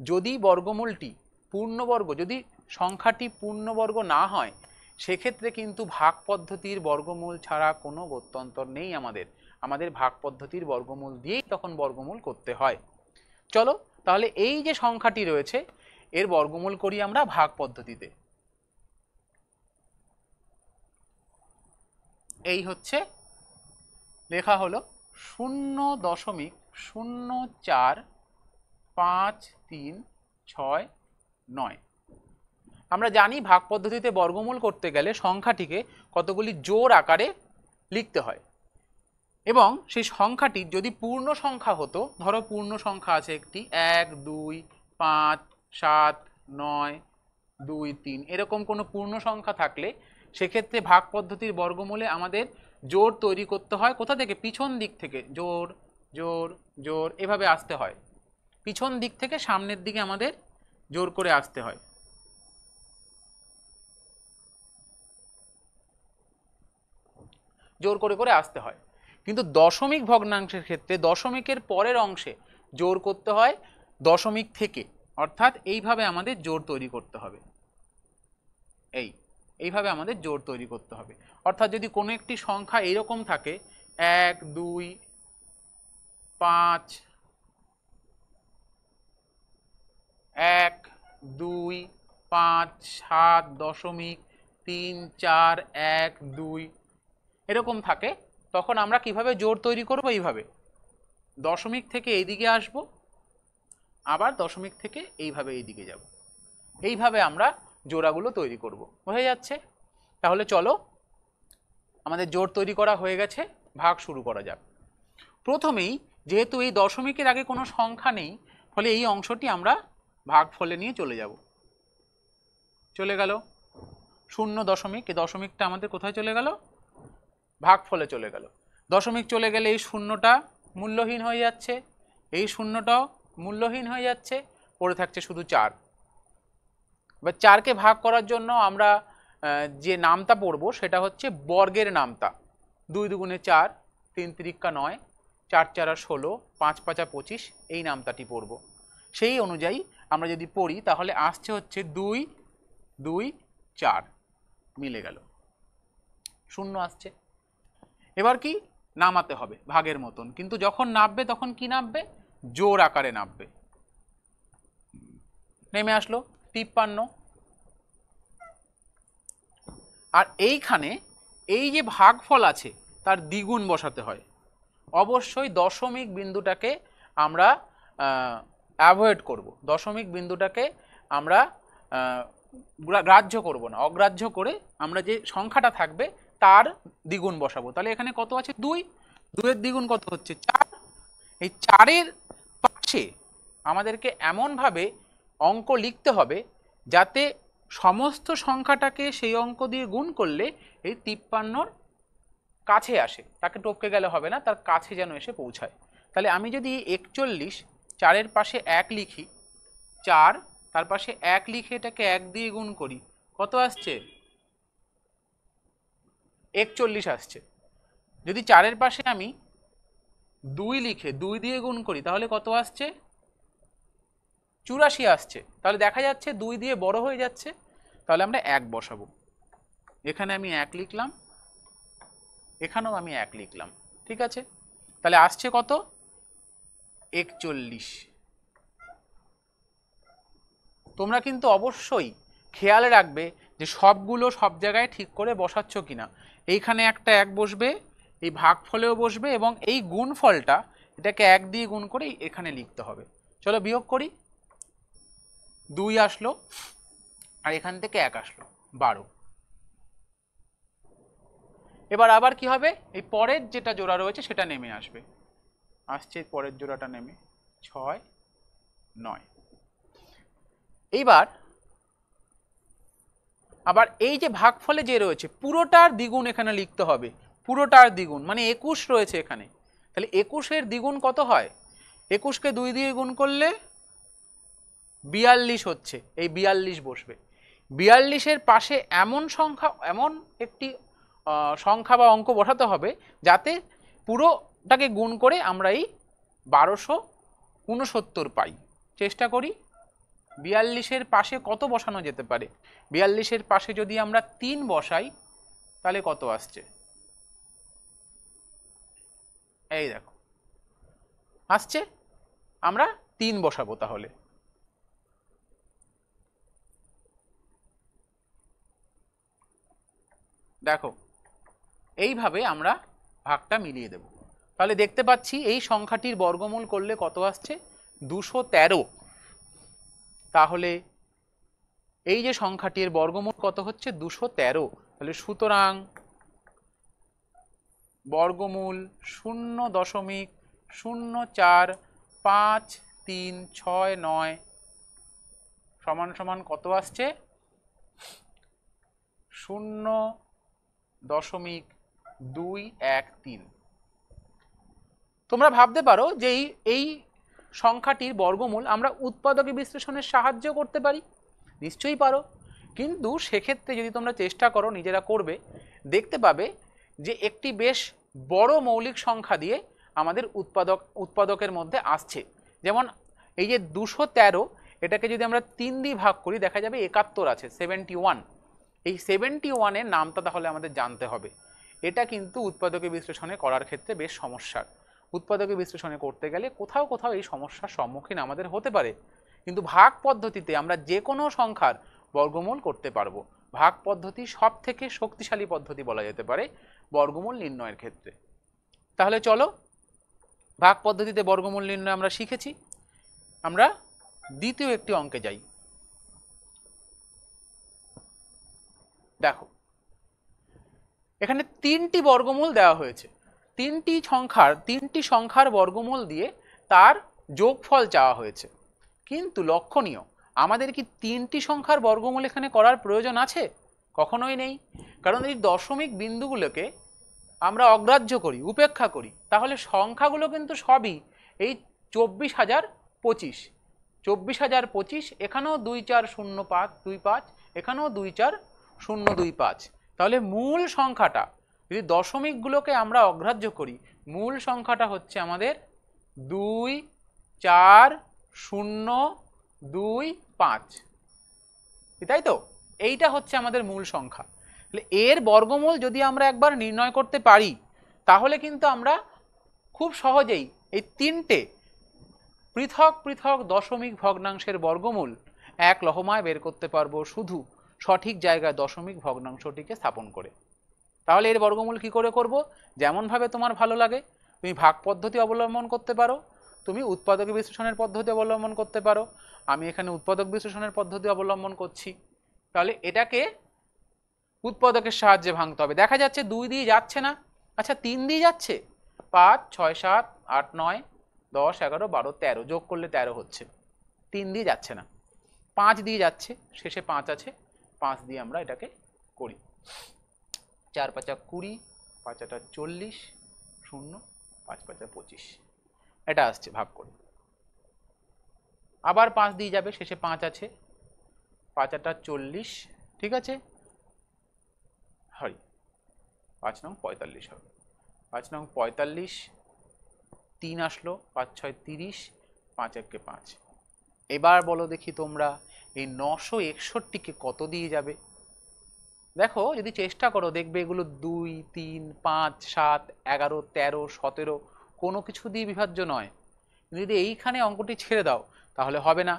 যদি বর্গমূলটি পূর্ণবর্গ, যদি সংখ্যাটি পূর্ণবর্গ না হয়, সেক্ষেত্রে কিন্তু ভাগ পদ্ধতির বর্গমূল ছাড়া কোনো গত্যন্তর নেই আমাদের ভাগ পদ্ধতির বর্গমূল দিয়েই তখন বর্গমূল করতে হয়। চলো তাহলে এই যে সংখ্যাটি রয়েছে এর বর্গমূল করি আমরা ভাগ পদ্ধতিতে। এই হচ্ছে লেখা হলো 0.045369। আমরা জানি ভাগ পদ্ধতিতে বর্গমূল করতে গেলে সংখ্যাটিকে কতগুলি জোড় আকারে লিখতে হয়, এবং সেই সংখ্যাটি যদি পূর্ণ সংখ্যা হতো, ধরো পূর্ণ সংখ্যা আছে একটি 1 2 5 7 9 2 3, এরকম কোনো পূর্ণ সংখ্যা থাকলে সেক্ষেত্রে ভাগ পদ্ধতির বর্গমূলে আমাদের জোড় তৈরি করতে হয়। কোথা থেকে? পিছন দিক থেকে জোড় জোড় জোড় এভাবে আসতে হয়, পিছন দিক থেকে সামনের দিকে আমাদের জোড় করে আসতে হয়। জোর করে করে আসতে হয়। কিন্তু দশমিক ভগ্নাংশের ক্ষেত্রে দশমিকের পরের অংশে জোর করতে হয় দশমিক থেকে, অর্থাৎ এইভাবে আমাদের জোর তৈরি করতে হবে। এইভাবে আমাদের জোর তৈরি করতে হবে। অর্থাৎ যদি কোনো একটি সংখ্যা এইরকম থাকে 1 2 5 1 2 5 7 দশমিক 3 4 1 2 এরকম থাকে, তখন আমরা কিভাবে জোড় তৈরি করব? এইভাবে দশমিক থেকে এইদিকে আসব, আবার দশমিক থেকে এইভাবে এইদিকে যাব, এইভাবে আমরা জোড়াগুলো তৈরি করব। হয়ে যাচ্ছে? তাহলে চলো আমাদের জোড় তৈরি করা হয়ে গেছে, ভাগ শুরু করা যাক। প্রথমেই যেহেতু এই দশমিকের আগে কোনো সংখ্যা নেই, ফলে এই অংশটি আমরা ভাগফলে নিয়ে চলে যাব। চলে গেল 0., এই দশমিকটা আমাদের কোথায় চলে গেল? ভাগফলে চলে গেল। দশমিক চলে গেলে এই শূন্যটা মূল্যহীন হয়ে যাচ্ছে, এই শূন্যটাও মূল্যহীন হয়ে যাচ্ছে, পড়ে থাকছে শুধু 4। এবার 4কে ভাগ করার জন্য আমরা যে নামতা পড়ব সেটা হচ্ছে বর্গের নামতা। 2 2 4, 3 3 9, 4 4 16, 5 5 25 এই নামতাটি পড়ব। সেই অনুযায়ী আমরা যদি পড়ি তাহলে আসছে হচ্ছে 2 2 4, মিলে গেল, 0 আসছে। এবার কি নামাতে হবে ভাগের মতন, কিন্তু যখন নামবে তখন কি নামবে? জোর আকারে নামবে। নেমে আসলো 53। আর এইখানে এই যে ভাগফল আছে তার দ্বিগুণ বসাতে হয়। অবশ্যই দশমিক বিন্দুটাকে আমরা অ্যাভয়েড করব, দশমিক বিন্দুটাকে আমরা গ্রাহ্য করব না, অগ্রাহ্য করে আমরা যে সংখ্যাটা থাকবে তার দ্বিগুণ বসাবো। তাহলে এখানে কত আছে? 2, 2 এর দ্বিগুণ কত হচ্ছে? 4। এই 4-এর পাশে আমাদেরকে এমনভাবে অঙ্ক লিখতে হবে যাতে সমস্ত সংখ্যাটাকে সেই অঙ্ক দিয়ে গুণ করলে এই 53-র কাছে আসে, তাকে টপকে গেলে হবে না, তার কাছে যেন এসে পৌঁছায়। তাহলে আমি যদি 41 4-এর পাশে 1 লিখি, 4 তার পাশে 1 লিখে এটাকে 1 দিয়ে গুণ করি, কত আসছে? 41 আসছে। যদি 4-এর পাশে আমি 2 লিখে 2 দিয়ে গুণ করি তাহলে কত আসছে? 84 আসছে। তাহলে দেখা যাচ্ছে 2 দিয়ে বড় হয়ে যাচ্ছে, তাহলে আমরা 1 বসাবো। এখানে আমি 1 লিখলাম, এখানেও আমি 1 লিখলাম, ঠিক আছে? তাহলে আসছে কত? 41। তোমরা কিন্তু অবশ্যই খেয়াল রাখবে যে সবগুলো সব জায়গায় ঠিক করে বসাচ্ছ কিনা। এইখানে একটা 1 বসবে, এই ভাগফলেও বসবে, এবং এই গুণফলটা এটাকে 1 দিয়ে গুণ করে এখানে লিখতে হবে। চলো বিয়োগ করি। 2 আসলো আর এখান থেকে 1 আসলো, 12। এবার আবার কি হবে? এই পরের যেটা জোড়া রয়েছে সেটা নেমে আসবে, আসছে পরের জোড়াটা নেমে 6 9। এইবার আবার এই যে ভাগফলে যে রয়েছে পুরোটার দ্বিগুণ এখানে লিখতে হবে, পুরোটার দ্বিগুণ মানে 21 রয়েছে এখানে। তাহলে 21-এর দ্বিগুণ কত হয়? 21-কে 2 দিয়ে গুণ করলে 42 হচ্ছে, এই 42 বসবে। 42-এর পাশে এমন সংখ্যা, এমন একটি সংখ্যা বা অঙ্ক বসাতে হবে যাতে পুরোটাকে গুণ করে আমরা এই 1269 পাই। চেষ্টা করি। 42-এর পাশে কত বসানো যেতে পারে? 42-এর পাশে যদি আমরা 3 বসাই তাহলে কত আসছে? এই দেখো আসছে, আমরা 3 বসাবো। তাহলে দেখো এইভাবে আমরা ভাগটা মিলিয়ে দেব। তাহলে দেখতে পাচ্ছি এই সংখ্যাটির বর্গমূল করলে কত আসছে? 213। তাহলে এই যে সংখ্যাটির বর্গমূল কত হচ্ছে? 213। তাহলে সুতরাং বর্গমূল 0.04539 সমান সমান কত আসছে? 0.213। তোমরা ভাবতে পারো যে এই সংখ্যাটির বর্গমূল আমরা উৎপাদকে বিশ্লেষণের সাহায্য করতে পারি। নিশ্চয়ই পারো, কিন্তু সেক্ষেত্রে যদি তোমরা চেষ্টা করো, নিজেরা করবে, দেখতে পাবে যে একটি বেশ বড় মৌলিক সংখ্যা দিয়ে আমাদের উৎপাদকের মধ্যে আসছে। যেমন এই যে 213, এটাকে যদি আমরা 3 দিয়ে ভাগ করি দেখা যাবে 71 আছে, 71। এই 71-এর নামটা তাহলে আমাদের জানতে হবে। এটা কিন্তু উৎপাদকে বিশ্লেষণে করার ক্ষেত্রে বেশ সমস্যার। উৎপাদকে বিশ্লেষণে করতে গেলে কোথাও কোথাও এই সমস্যার সম্মুখীন আমাদের হতে পারে, কিন্তু ভাগ পদ্ধতিতে আমরা যে কোনো সংখ্যার বর্গমূল করতে পারবো। ভাগ পদ্ধতি সব থেকে শক্তিশালী পদ্ধতি বলা যেতে পারে বর্গমূল নির্ণয়ের ক্ষেত্রে। তাহলে চলো, ভাগ পদ্ধতিতে বর্গমূল নির্ণয় আমরা শিখেছি, আমরা দ্বিতীয় একটি অঙ্কে যাই। দেখো এখানে 3টি বর্গমূল দেওয়া হয়েছে, 3টি সংখ্যার বর্গমূল দিয়ে তার যোগফল চাওয়া হয়েছে। কিন্তু লক্ষণীয়, আমাদের কি 3টি সংখ্যার বর্গমূল এখানে করার প্রয়োজন আছে? কখনোই নেই। কারণ এই দশমিক বিন্দুগুলোকে আমরা অগ্রাহ্য করি, উপেক্ষা করি, তাহলে সংখ্যাগুলো কিন্তু সবই এই 24,025, 24,025, এখানেও 24025, এখানেও 24025। তাহলে মূল সংখ্যাটা যদি দশমিকগুলোকে আমরা অগ্রাহ্য করি, মূল সংখ্যাটা হচ্ছে আমাদের 24025, তাই তো? এইটা হচ্ছে আমাদের মূল সংখ্যা। তাহলে এর বর্গমূল যদি আমরা একবার নির্ণয় করতে পারি তাহলে কিন্তু আমরা খুব সহজেই এই 3টে পৃথক পৃথক দশমিক ভগ্নাংশের বর্গমূল এক লহমায় বের করতে পারবো, শুধু সঠিক জায়গায় দশমিক ভগ্নাংশটিকে স্থাপন করে। তাহলে এর বর্গমূল কি করে করব? যেমনভাবে তোমার ভালো লাগে, তুমি ভাগ পদ্ধতি অবলম্বন করতে পারো, তুমি উৎপাদক বিশ্লেষণের পদ্ধতি অবলম্বন করতে পারো। আমি এখানে উৎপাদক বিশ্লেষণের পদ্ধতি অবলম্বন করছি। তাহলে এটাকে উৎপাদকের সাহায্যে ভাঙতে হবে। দেখা যাচ্ছে 2 দিয়ে যাচ্ছে না, আচ্ছা 3 দিয়ে যাচ্ছে, 5 6 7 8 9 10 11 12 13, যোগ করলে 13 হচ্ছে। 3 দিয়ে যাচ্ছে না, 5 দিয়ে যাচ্ছে, শেষে 5 আছে, 5 দিয়ে আমরা এটাকে করি। 4 5 20, 5 8 40, 0, 5 5 25, এটা আসছে ভাগ করে। আবার 5 দিয়ে যাবে, শেষে 5 আছে, 5 8 40, ঠিক আছে, হয় 5 নং 45 হবে, 5 নং 45, 3 আসলো, 5 6 30, 5 1 5। এবার বলো দেখি তোমরা এই 961কে কত দিয়ে যাবে? দেখো যদি চেষ্টা করো দেখবে এগুলো 2 3 5 7 11 13 17 কোনো কিছু দিয়ে বিভাজ্য নয়। যদি এইখানে অঙ্কটি ছেড়ে দাও তাহলে হবে না,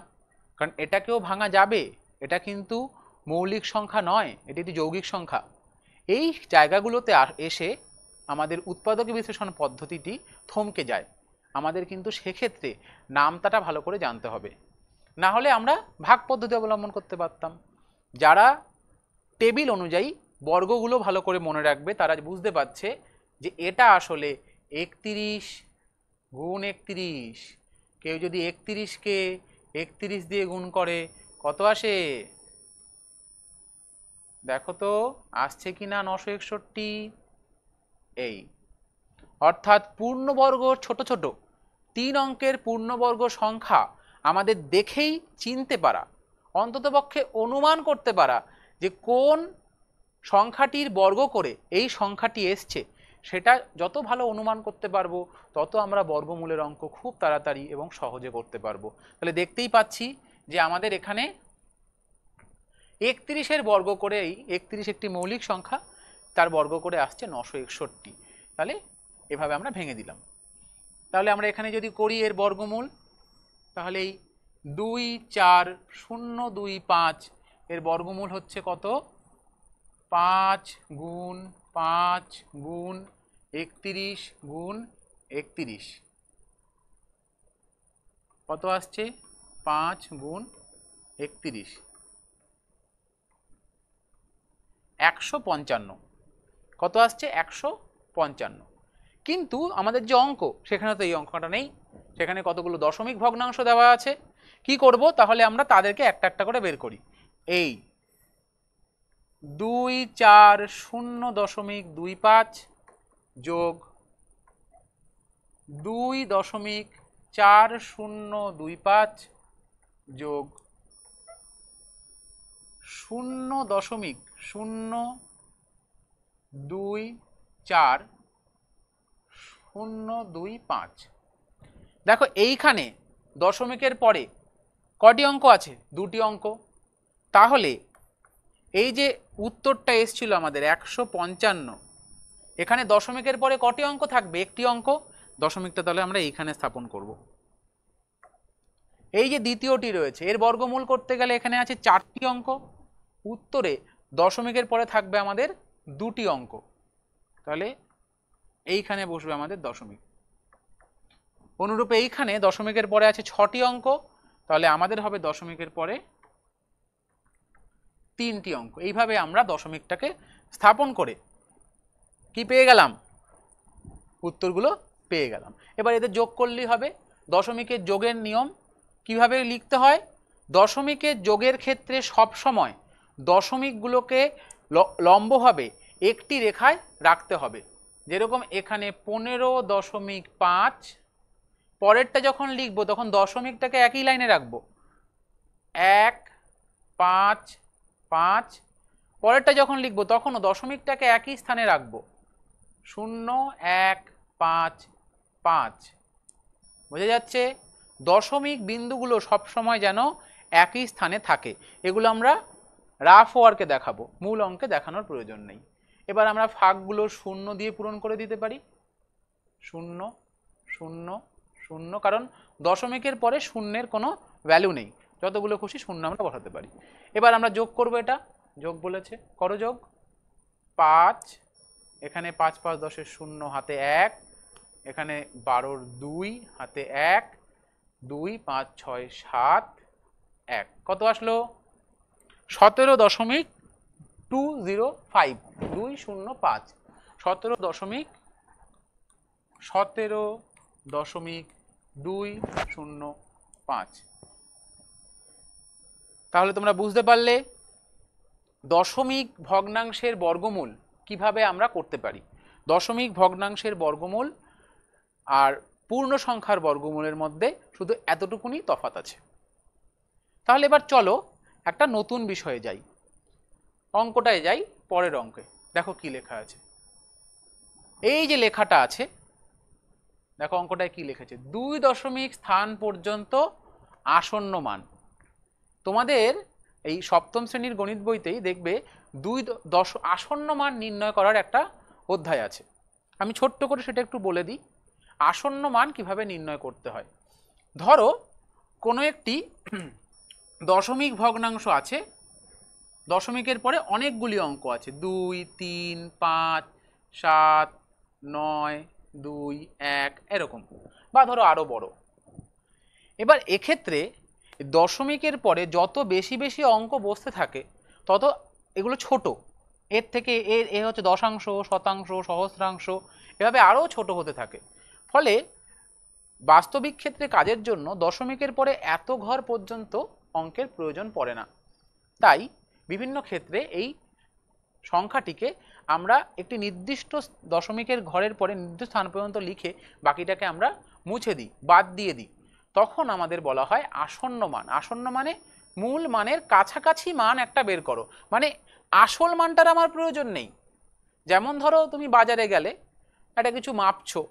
কারণ এটাকেও ভাঙা যাবে, এটা কিন্তু মৌলিক সংখ্যা নয়, এটি একটি যৌগিক সংখ্যা। এই জায়গাগুলোতে এসে আমাদের উৎপাদক বিশ্লেষণ পদ্ধতিটি থমকে যায়। আমাদের কিন্তু সেক্ষেত্রে নামতাটা ভালো করে জানতে হবে, না হলে আমরা ভাগ পদ্ধতি অবলম্বন করতে পারতাম। যারা টেবিল অনুযায়ী বর্গগুলো ভালো করে মনে রাখবে তারা বুঝতে পারছে যে এটা আসলে 31 গুণ 31। কেউ যদি 31কে 31 দিয়ে গুণ করে কত আসে? দেখো তো আসছে কি না 961। এই অর্থাৎ পূর্ণবর্গ ছোট ছোট 3 অঙ্কের পূর্ণবর্গ সংখ্যা আমাদের দেখেই চিনতে পারা, অন্ততপক্ষে অনুমান করতে পারা যে কোন সংখ্যাটির বর্গ করে এই সংখ্যাটি এসছে, সেটা যত ভালো অনুমান করতে পারবো তত আমরা বর্গমূলের অঙ্ক খুব তাড়াতাড়ি এবং সহজে করতে পারবো। তাহলে দেখতেই পাচ্ছি যে আমাদের এখানে 31-এর বর্গ করে, এই 31 একটি মৌলিক সংখ্যা, তার বর্গ করে আসছে 961। তাহলে এভাবে আমরা ভেঙে দিলাম। তাহলে আমরা এখানে যদি করি এর বর্গমূল, তাহলে এই 2 4 0 2 5 এর বর্গমূল হচ্ছে কত? 5 গুণ 5 গুণ 31 গুণ 31, কত আসছে? 5 গুণ 31, 155। কত আসছে? 155। কিন্তু আমাদের যে অঙ্ক, সেখানে তো এই অঙ্কটা নেই, সেখানে কতগুলো দশমিক ভগ্নাংশ দেওয়া আছে। কি করব? তাহলে আমরা তাদেরকে একটা একটা করে বের করি। এই 2 4 0.25 যোগ 2.4025 যোগ 0.24025। দেখো এইখানে দশমিকের পরে কটি অঙ্ক আছে? দুটি অঙ্ক। তাহলে এই যে উত্তরটা এসছিল আমাদের 155, এখানে দশমিকের পরে কটি অঙ্ক থাকবে? একটি অঙ্ক। দশমিকটা তাহলে আমরা এইখানে স্থাপন করব। এই যে দ্বিতীয়টি রয়েছে এর বর্গমূল করতে গেলে এখানে আছে 4টি অঙ্ক, উত্তরে দশমিকের পরে থাকবে আমাদের দুটি অঙ্ক, তাহলে এইখানে বসবে আমাদের দশমিক। অনুরূপে এইখানে দশমিকের পরে আছে 6টি অঙ্ক, তাহলে আমাদের হবে দশমিকের পরে 3টি অঙ্ক। এইভাবে আমরা দশমিকটাকে স্থাপন করে কি পেয়ে গেলাম? উত্তরগুলো পেয়ে গেলাম। এবার এদের যোগ করলেই হবে। দশমিকের যোগের নিয়ম কিভাবে লিখতে হয়? দশমিকের যোগের ক্ষেত্রে সব সময় দশমিকগুলোকে লম্বভাবে একটি রেখায় রাখতে হবে। যেরকম এখানে 15.5, পরেরটা যখন লিখবো তখন দশমিকটাকে একই লাইনে রাখবো, 1 5 5। পরেরটা যখন লিখবো তখনও দশমিকটাকে একই স্থানে রাখবো, 0 1 5 5। বোঝা যাচ্ছে? দশমিক বিন্দুগুলো সবসময় যেন একই স্থানে থাকে। এগুলো আমরা রাফ ওয়ার্কে দেখাবো, মূল অঙ্কে দেখানোর প্রয়োজন নেই। এবার আমরা ফাঁকগুলো 0 দিয়ে পূরণ করে দিতে পারি, 0 0 0, কারণ দশমিকের পরে শূন্যের কোনো ভ্যালু নেই, যতগুলো খুশি 0 আমরা বসাতে পারি। এবার আমরা যোগ করবো, এটা যোগ বলেছে, করো যোগ। 5, এখানে 5 5 10 0 হাতে 1, এখানে 12 2 হাতে 1, 2 5 6 7 1, কত আসলো? 17.205 205, 17.205। তাহলে তোমরা বুঝতে পারলে দশমিক ভগ্নাংশের বর্গমূল কিভাবে আমরা করতে পারি। দশমিক ভগ্নাংশের বর্গমূল আর পূর্ণ সংখ্যার বর্গমূলের মধ্যে শুধু এতটুকুনি তফাৎ আছে। তাহলে এবার চলো একটা নতুন বিষয়ে যাই, অঙ্কটায় যাই, পরের অঙ্কে দেখো কি লেখা আছে। এই যে লেখাটা আছে দেখো অঙ্কটায় কি লিখেছে, 2 দশমিক স্থান পর্যন্ত আসন্ন মান। তোমাদের এই সপ্তম শ্রেণীর গণিত বইতেই দেখবে আসন্ন মান নির্ণয় করার একটা অধ্যায় আছে। আমি ছোট্ট করে সেটা একটু বলে দিই, আসন্ন মান কিভাবে নির্ণয় করতে হয়। ধরো কোনো একটি দশমিক ভগ্নাংশ আছে, দশমিকের পরে অনেকগুলি অঙ্ক আছে, 2, 3, 5, 7, 9, 2, 1 এরকম, বা ধরো আরো বড়। এবার এক্ষেত্রে দশমিকের পরে যত বেশি বেশি অঙ্ক বসতে থাকে তত এগুলো ছোট, এর থেকে এ হচ্ছে দশাংশ, শতাংশ, সহস্রাংশ, এভাবে আরও ছোট হতে থাকে। ফলে বাস্তবিক ক্ষেত্রে কাজের জন্য দশমিকের পরে এত ঘর পর্যন্ত অঙ্কের প্রয়োজন পড়ে না। তাই বিভিন্ন ক্ষেত্রে এই সংখ্যাটিকে আমরা একটি নির্দিষ্ট দশমিকের ঘরের পরে নির্দিষ্ট স্থান পর্যন্ত লিখে বাকিটাকে আমরা মুছে দিই, বাদ দিয়ে দিই। তখন আমাদের বলা হয় আসন্ন মান। আসন্ন মানে মূল মানের কাছাকাছি মান একটা বের করো, মানে আসল মানটার আমার প্রয়োজন নেই। যেমন ধরো তুমি বাজারে গেলে একটা কিছু মাপছো,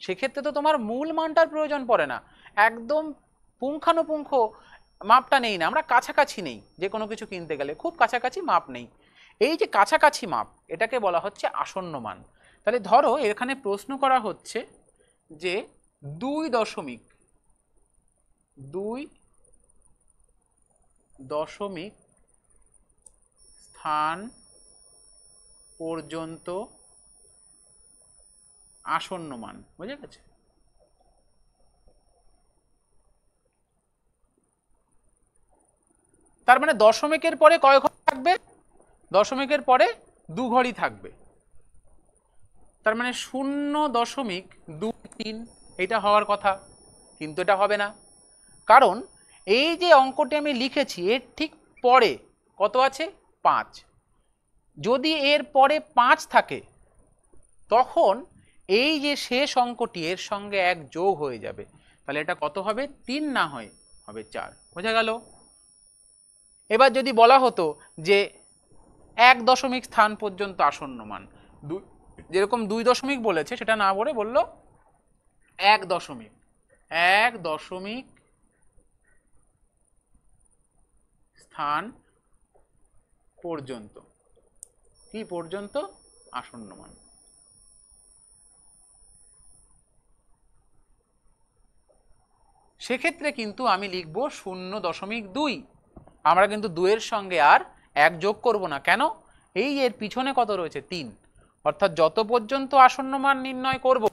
সেক্ষেত্রে তো তোমার মূল মানটার প্রয়োজন পড়ে না, একদম পুঙ্খানুপুঙ্খ মাপটা নেই না, আমরা কাছাকাছি নেই। যে কোনো কিছু কিনতে গেলে খুব কাছাকাছি মাপ নেই, এই যে কাছাকাছি মাপ এটাকে বলা হচ্ছে আসন্ন মান। তাহলে ধরো এখানে প্রশ্ন করা হচ্ছে যে 2 দশমিক স্থান পর্যন্ত আসন্ন মান, বুঝে গেছে? তার মানে দশমিকের পরে কয় ঘর থাকবে? দশমিকের পরে 2 ঘরই থাকবে। তার মানে 0.23 এটা হওয়ার কথা, কিন্তু এটা হবে না। কারণ এই যে অঙ্কটি আমি লিখেছি এর ঠিক পরে কত আছে? 5। যদি এর পরে 5 থাকে তখন এই যে শেষ অঙ্কটি এর সঙ্গে 1 যোগ হয়ে যাবে, তাহলে এটা কত হবে? 3 না হয় হবে 4। বোঝা গেল? এবার যদি বলা হতো যে 1 দশমিক স্থান পর্যন্ত আসন্ন মান, যেরকম 2 দশমিক বলেছে সেটা না বলে বললো 1 দশমিক স্থান পর্যন্ত, কি পর্যন্ত? আসন্ন মান। সেক্ষেত্রে কিন্তু আমি লিখব 0.2। আমরা কিন্তু 2 এর সঙ্গে আর 1 যোগ করব না। কেন? এই এর পিছনে কত রয়েছে? 3। অর্থাৎ যত পর্যন্ত আসন্ন মান নির্ণয় করব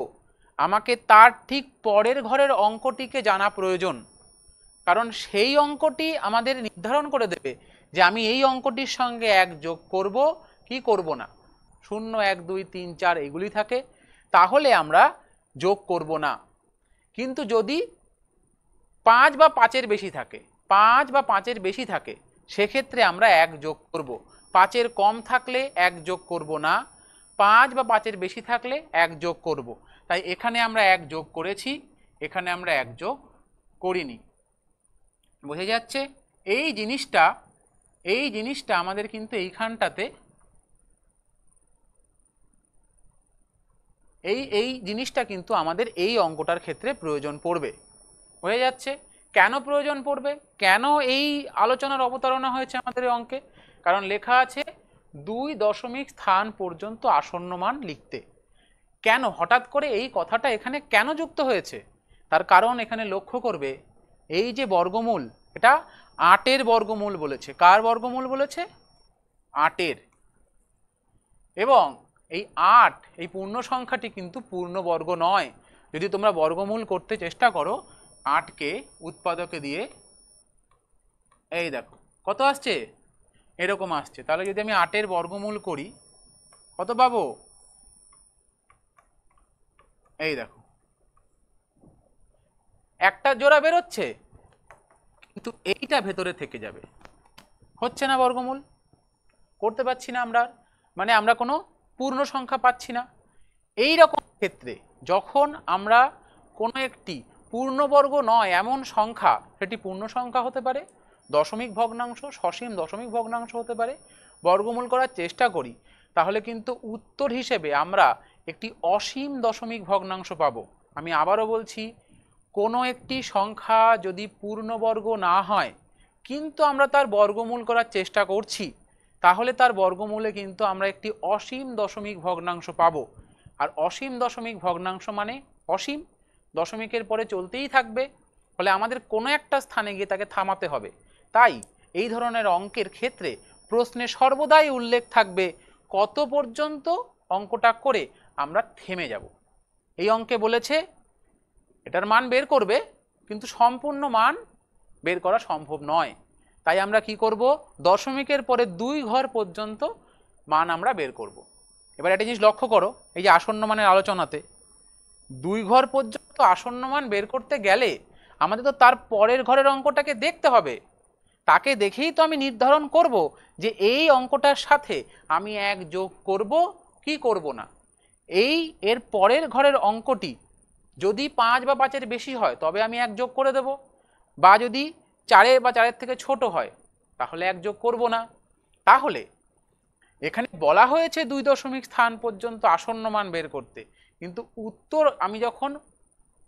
আমাকে তার ঠিক পরের ঘরের অঙ্কটিকে জানা প্রয়োজন, কারণ সেই অঙ্কটি আমাদের নির্ধারণ করে দেবে যে আমি এই অঙ্কটির সঙ্গে 1 যোগ করব কি করব না। 0, 1, 2, 3, 4 এগুলি থাকে, তাহলে আমরা যোগ করব না। কিন্তু যদি 5 বা 5-এর বেশি থাকে, 5 বা 5-এর বেশি থাকে, সেক্ষেত্রে আমরা 1 যোগ করব। 5-এর কম থাকলে 1 যোগ করব না, 5 বা 5-এর বেশি থাকলে 1 যোগ করব। তাই এখানে আমরা 1 যোগ করেছি, এখানে আমরা 1 যোগ করিনি। বোঝা যাচ্ছে? এই জিনিসটা আমাদের কিন্তু এইখানটাতে এই জিনিসটা কিন্তু আমাদের এই অঙ্কটার ক্ষেত্রে প্রয়োজন পড়বে। হয়ে যাচ্ছে? কেন প্রয়োজন পড়বে? কেন এই আলোচনার অবতারণা হয়েছে আমাদের এই অঙ্কে? কারণ লেখা আছে 2 দশমিক স্থান পর্যন্ত আসন্ন মান লিখতে। কেন হঠাৎ করে এই কথাটা এখানে কেন যুক্ত হয়েছে? তার কারণ এখানে লক্ষ্য করবে এই যে বর্গমূল, এটা 8-এর বর্গমূল বলেছে। কার বর্গমূল বলেছে? 8-এর। এবং এই 8 এই পূর্ণ সংখ্যাটি কিন্তু পূর্ণবর্গ নয়। যদি তোমরা বর্গমূল করতে চেষ্টা করো 8কে উৎপাদকে দিয়ে, এই দেখো কত আসছে, এরকম আসছে। তাহলে যদি আমি 8-এর বর্গমূল করি কত পাবো? এই দেখো একটা জোড়া বেরোচ্ছে, কিন্তু এইটা ভেতরে থেকে যাবে, হচ্ছে না বর্গমূল। করতে পারছি না আমরা, মানে আমরা কোনো পূর্ণ সংখ্যা পাচ্ছি না। এই রকম ক্ষেত্রে যখন আমরা কোনো একটি পূর্ণবর্গ নয় এমন সংখ্যা, সেটি পূর্ণ সংখ্যা হতে পারে, দশমিক ভগ্নাংশ, সসীম দশমিক ভগ্নাংশ হতে পারে, বর্গমূল করার চেষ্টা করি, তাহলে কিন্তু উত্তর হিসেবে আমরা একটি অসীম দশমিক ভগ্নাংশ পাবো। আমি আবারও বলছি, কোনো একটি সংখ্যা যদি পূর্ণবর্গ না হয় কিন্তু আমরা তার বর্গমূল করার চেষ্টা করছি, তাহলে তার বর্গমূলে কিন্তু আমরা একটি অসীম দশমিক ভগ্নাংশ পাবো। আর অসীম দশমিক ভগ্নাংশ মানে অসীম, দশমিকের পরে চলতেই থাকবে, ফলে আমাদের কোনো একটা স্থানে গিয়ে তাকে থামাতে হবে। তাই এই ধরনের অঙ্কের ক্ষেত্রে প্রশ্নে সর্বদাই উল্লেখ থাকবে কত পর্যন্ত অঙ্কটা করে আমরা থেমে যাব। এই অঙ্কে বলেছে এটার মান বের করবে, কিন্তু সম্পূর্ণ মান বের করা সম্ভব নয়। তাই আমরা কি করব, দশমিকের পরে 2 ঘর পর্যন্ত মান আমরা বের করব। এবার একটা জিনিস লক্ষ্য করো, এই যে আসন্ন মানের আলোচনাতে 2 ঘর পর্যন্ত আসন্ন মান বের করতে গেলে আমাদের তো তার পরের ঘরের অঙ্কটাকে দেখতে হবে। তাকে দেখেই তো আমি নির্ধারণ করব যে এই অঙ্কটার সাথে আমি 1 যোগ করব কি করব না। এর পরের ঘরের অঙ্কটি যদি 5 বা 5-এর বেশি হয় তবে আমি 1 যোগ করে দেব, বা যদি 4 বা 4-এর থেকে ছোট হয় তাহলে 1 যোগ করব না। তাহলে এখানে বলা হয়েছে 2 দশমিক স্থান পর্যন্ত আসন্ন মান বের করতে, কিন্তু উত্তর আমি যখন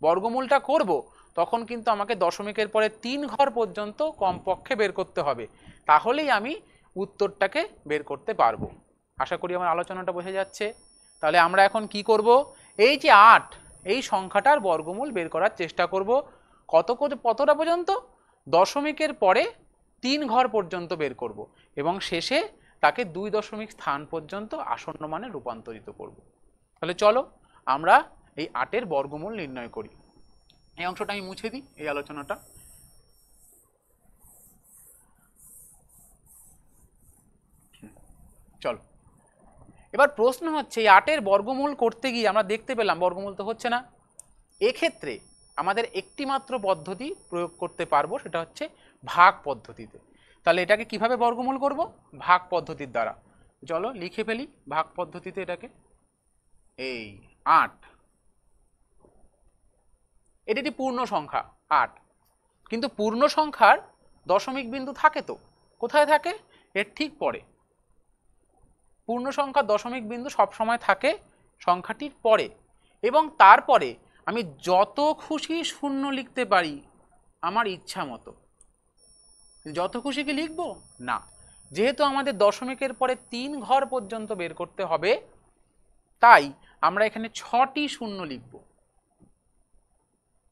বর্গমূলটা করব তখন কিন্তু আমাকে দশমিকের পরে 3 ঘর পর্যন্ত কমপক্ষে বের করতে হবে, তাহলেই আমি উত্তরটাকে বের করতে পারবো। আশা করি আমার আলোচনাটা বোঝা যাচ্ছে। তাহলে আমরা এখন কি করব, এই যে 8 এই সংখ্যাটার বর্গমূল বের করার চেষ্টা করব। কতটা পর্যন্ত, দশমিকের পরে 3 ঘর পর্যন্ত বের করব এবং শেষে তাকে 2 দশমিক স্থান পর্যন্ত আসন্ন মানে রূপান্তরিত করব। তাহলে চলো আমরা এই 8-এর বর্গমূল নির্ণয় করি। এই অংশটা আমি মুছে দিই, এই আলোচনাটা। চলো, এবার প্রশ্ন হচ্ছে এই 8-এর বর্গমূল করতে গিয়ে আমরা দেখতে পেলাম বর্গমূল তো হচ্ছে না। এক্ষেত্রে আমাদের একটি মাত্র পদ্ধতি প্রয়োগ করতে পারবো, সেটা হচ্ছে ভাগ পদ্ধতিতে। তাহলে এটাকে কিভাবে বর্গমূল করব, ভাগ পদ্ধতির দ্বারা। চলো লিখে ফেলি ভাগ পদ্ধতিতে এটাকে। এই 8, এটি একটি পূর্ণ সংখ্যা 8, কিন্তু পূর্ণ সংখ্যার দশমিক বিন্দু থাকে তো, কোথায় থাকে, এর ঠিক পরে। পূর্ণ সংখ্যার দশমিক বিন্দু সবসময় থাকে সংখ্যাটির পরে, এবং তারপরে আমি যত খুশি শূন্য লিখতে পারি আমার ইচ্ছা মতো। যত খুশি কি লিখব না, যেহেতু আমাদের দশমিকের পরে 3 ঘর পর্যন্ত বের করতে হবে, তাই আমরা এখানে 6টি শূন্য লিখব।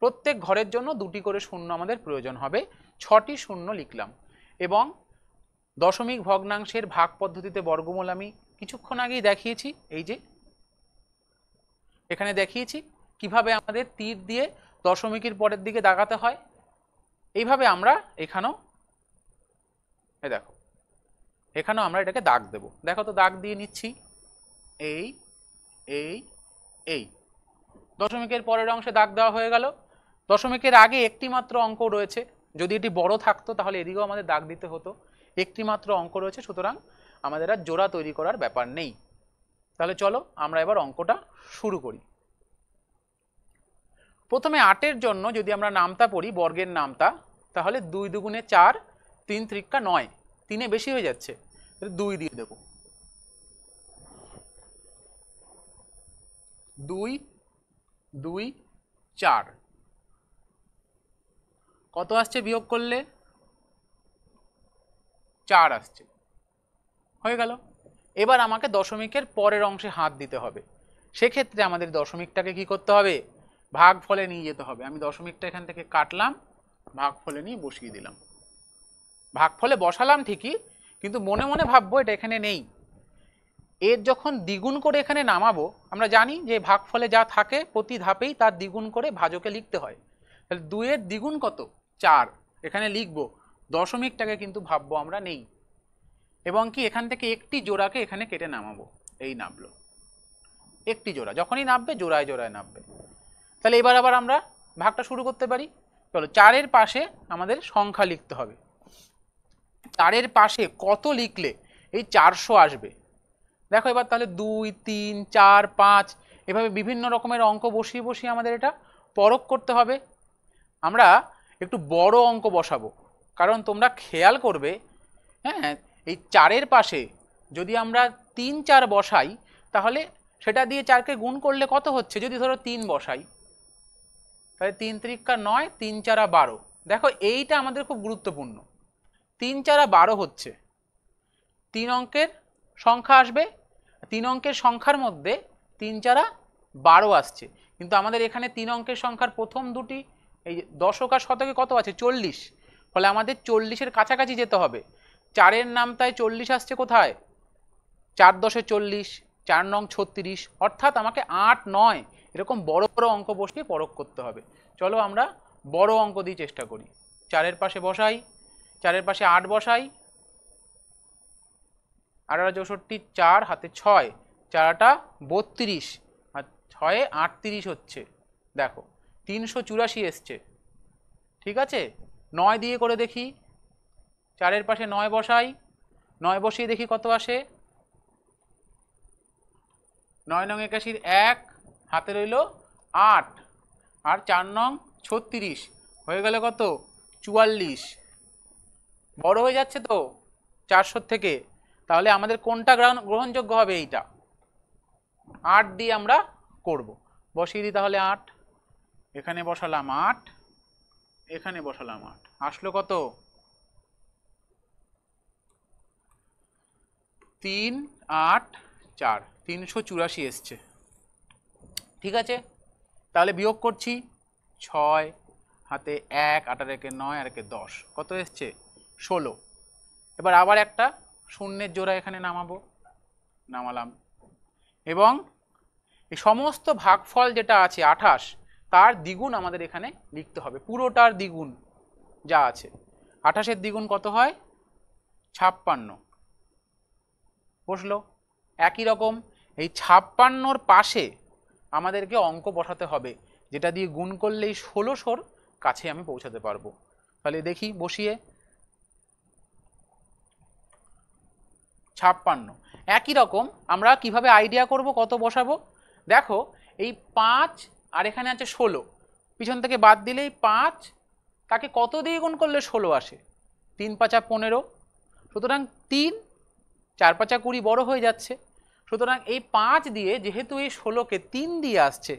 প্রত্যেক ঘরের জন্য 2টি করে শূন্য আমাদের প্রয়োজন হবে। 6টি শূন্য লিখলাম এবং দশমিক ভগ্নাংশের ভাগ পদ্ধতিতে বর্গমূল আমি কিছুক্ষণ আগেই দেখিয়েছি। এই যে এখানে দেখিয়েছি কিভাবে আমাদের তীর দিয়ে দশমিকের পরের দিকে দাগাতে হয়। এইভাবে আমরা এখানেও দেখো, এখানেও আমরা এটাকে দাগ দেব। দেখো তো দাগ দিয়ে নিচ্ছি, এই এই এই দশমিকের পরের অংশে দাগ দেওয়া হয়ে গেল। দশমিকের আগে একটি মাত্র অঙ্ক রয়েছে, যদি এটি বড় থাকতো তাহলে এদিকেও আমাদের দাগ দিতে হতো। একটি মাত্র অঙ্ক রয়েছে, সুতরাং আমাদের আর জোড়া তৈরি করার ব্যাপার নেই। তাহলে চলো আমরা এবার অঙ্কটা শুরু করি। প্রথমে 8-এর জন্য যদি আমরা নামতা পড়ি, বর্গের নামতা, তাহলে 2 দুগুণে 4, 3 ত্রিকা 9, 3-এ বেশি হয়ে যাচ্ছে, 2 দিয়ে দেব। 2 2 4 কত আসছে বিয়োগ করলে, 4 আসছে, হয়ে গেল। এবার আমাকে দশমিকের পরের অংশে হাত দিতে হবে। সেক্ষেত্রে আমাদের দশমিকটাকে কি করতে হবে, ভাগ ফলে নিয়ে যেতে হবে। আমি দশমিকটা এখান থেকে কাটলাম, ভাগ ফলে নিয়ে বসিয়ে দিলাম। ভাগ ফলে বসালাম ঠিকই, কিন্তু মনে মনে ভাববো এটা এখানে নেই। এর যখন দ্বিগুণ করে এখানে নামাবো, আমরা জানি যে ভাগ ফলে যা থাকে প্রতি ধাপেই তার দ্বিগুণ করে ভাজকে লিখতে হয়। তাহলে 2-এর দ্বিগুণ কত, 4, এখানে লিখবো। দশমিকটাকে কিন্তু ভাববো আমরা নেই, এবং কি এখান থেকে একটি জোড়াকে এখানে কেটে নামাবো। এই নামলো একটি জোড়া, যখনই নামবে জোড়ায় জোড়ায় নামবে। তাহলে এবার আবার আমরা ভাগটা শুরু করতে পারি। চলো, 4-এর পাশে আমাদের সংখ্যা লিখতে হবে। 4-এর পাশে কত লিখলে এই 400 আসবে। দেখো এবার তাহলে 2, 3, 4, 5 এভাবে বিভিন্ন রকমের অঙ্ক বসিয়ে বসিয়ে আমাদের এটা পরখ করতে হবে। আমরা একটু বড় অঙ্ক বসাবো, কারণ তোমরা খেয়াল করবে, হ্যাঁ, এই 4-এর পাশে যদি আমরা 3, 4 বসাই, তাহলে সেটা দিয়ে 4কে গুণ করলে কত হচ্ছে, যদি ধরো 3 বসাই, তাহলে 3 × 9, 3 × 12। দেখো এইটা আমাদের খুব গুরুত্বপূর্ণ। 3 × 12 হচ্ছে 3 অঙ্কের সংখ্যা আসবে, 3 অঙ্কের সংখ্যার মধ্যে 3 × 12 আসছে, কিন্তু আমাদের এখানে 3 অঙ্কের সংখ্যার প্রথম দুটি এই দশক আর শতকে কত আছে, 40। ফলে আমাদের 40-এর কাছাকাছি যেতে হবে। 4-এর নাম তাই 40 আসছে কোথায়, 4 × 10 = 40, 4 × 9 = 36, অর্থাৎ আমাকে 8, 9 এরকম বড় বড় অঙ্ক বসিয়ে পরখ করতে হবে। চলো আমরা বড় অঙ্ক দিয়ে চেষ্টা করি। 4-এর পাশে বসাই, 4-এর পাশে 8 বসাই, 8 × 64, 4 হাতে 6, 4 × 32 আর 6 × 38 হচ্ছে। দেখো 384 এসছে। ঠিক আছে, 9 দিয়ে করে দেখি। 4-এর পাশে 9 বসাই, 9 বসিয়ে দেখি কত আসে। 9 × 81, 1 হাতে রইল 8 আর 4 × 36 হয়ে গেল কত, 44। বড় হয়ে যাচ্ছে তো 400 থেকে, তাহলে আমাদের কোনটা গ্রহণযোগ্য হবে, এইটা। 8 দিয়ে আমরা করব। বসিয়ে দিই তাহলে 8, এখানে বসালাম 8, এখানে বসালাম 8, আসলো কত, 3, 8, 4, 384 এসছে। ঠিক আছে, তাহলে বিয়োগ করছি। 6 হাতে 1, 8 আর 1 9 আর 1 10, কত এসছে, 16। এবার আবার একটা শূন্যের জোড়া এখানে নামাবো, নামালাম, এবং এই সমস্ত ভাগফল যেটা আছে 28, তার দ্বিগুণ আমাদের এখানে লিখতে হবে, পুরোটার দ্বিগুণ যা আছে। 28-এর দ্বিগুণ কত হয়, 56। বসলো। একই রকম এই 56-র পাশে আমাদেরকে অঙ্ক বসাতে হবে, যেটা দিয়ে গুণ করলে এই 1600-র কাছে আমি পৌঁছাতে পারবো। তাহলে দেখি বসিয়ে, 56। একই রকম আমরা কিভাবে আইডিয়া করব কত বসাবো। দেখো এই 5 আর এখানে আছে 16, পিছন থেকে বাদ দিলেই 5, তাকে কত দিয়ে গুণ করলে 16 আসে, 3 × 5 = 15। সুতরাং 3, 4 × 5 = 20, বড় হয়ে যাচ্ছে। সুতরাং এই 5 দিয়ে, যেহেতু এই 16কে 3 দিয়ে আসছে,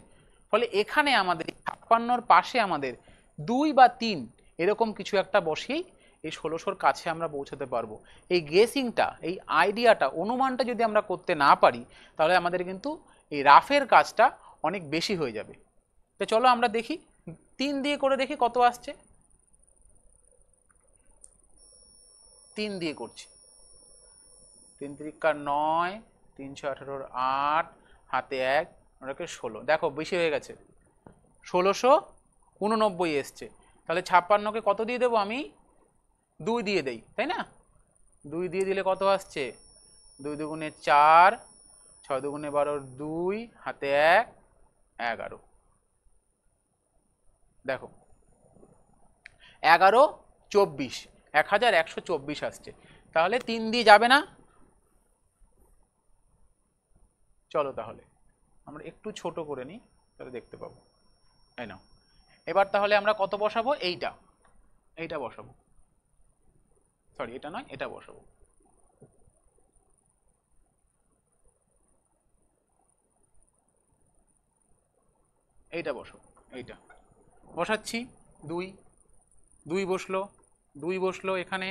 ফলে এখানে আমাদের 56-র পাশে আমাদের 2 বা 3 এরকম কিছু একটা বসিয়েই এই 1600-র কাছে আমরা পৌঁছাতে পারবো। এই গেসিংটা, এই আইডিয়াটা, অনুমানটা যদি আমরা করতে না পারি, তাহলে আমাদের কিন্তু এই রাফের কাজটা অনেক বেশি হয়ে যাবে। তো চলো আমরা দেখি, 3 দিয়ে করে দেখি কত আসছে। 3 দিয়ে করছি, 3 × 9, 318, 8 হাতে 1 ওটাকে 16। দেখো বেশি হয়ে গেছে, 1689 এসছে। তাহলে 56-কে কত দিয়ে দেবো আমি, 2 দিয়ে দেই, তাই না? 2 দিয়ে দিলে কত আসছে, 2 × 2 = 4, 6 × 2 = 12, 2 হাতে 1, 11। দেখো 11, 24, 1124 আসছে। তাহলে 3 দিয়ে যাবে না। চলো তাহলে আমরা একটু ছোট করে নিই, তাহলে দেখতে পাবো। এই নাও, এবার তাহলে আমরা কত বসাবো, এইটা বসাবো, সরি এটা নয়, এটা বসাবো। এইটা বসাবো, এইটা বসাচ্ছি। 2 বসলো, 2 বসলো, এখানে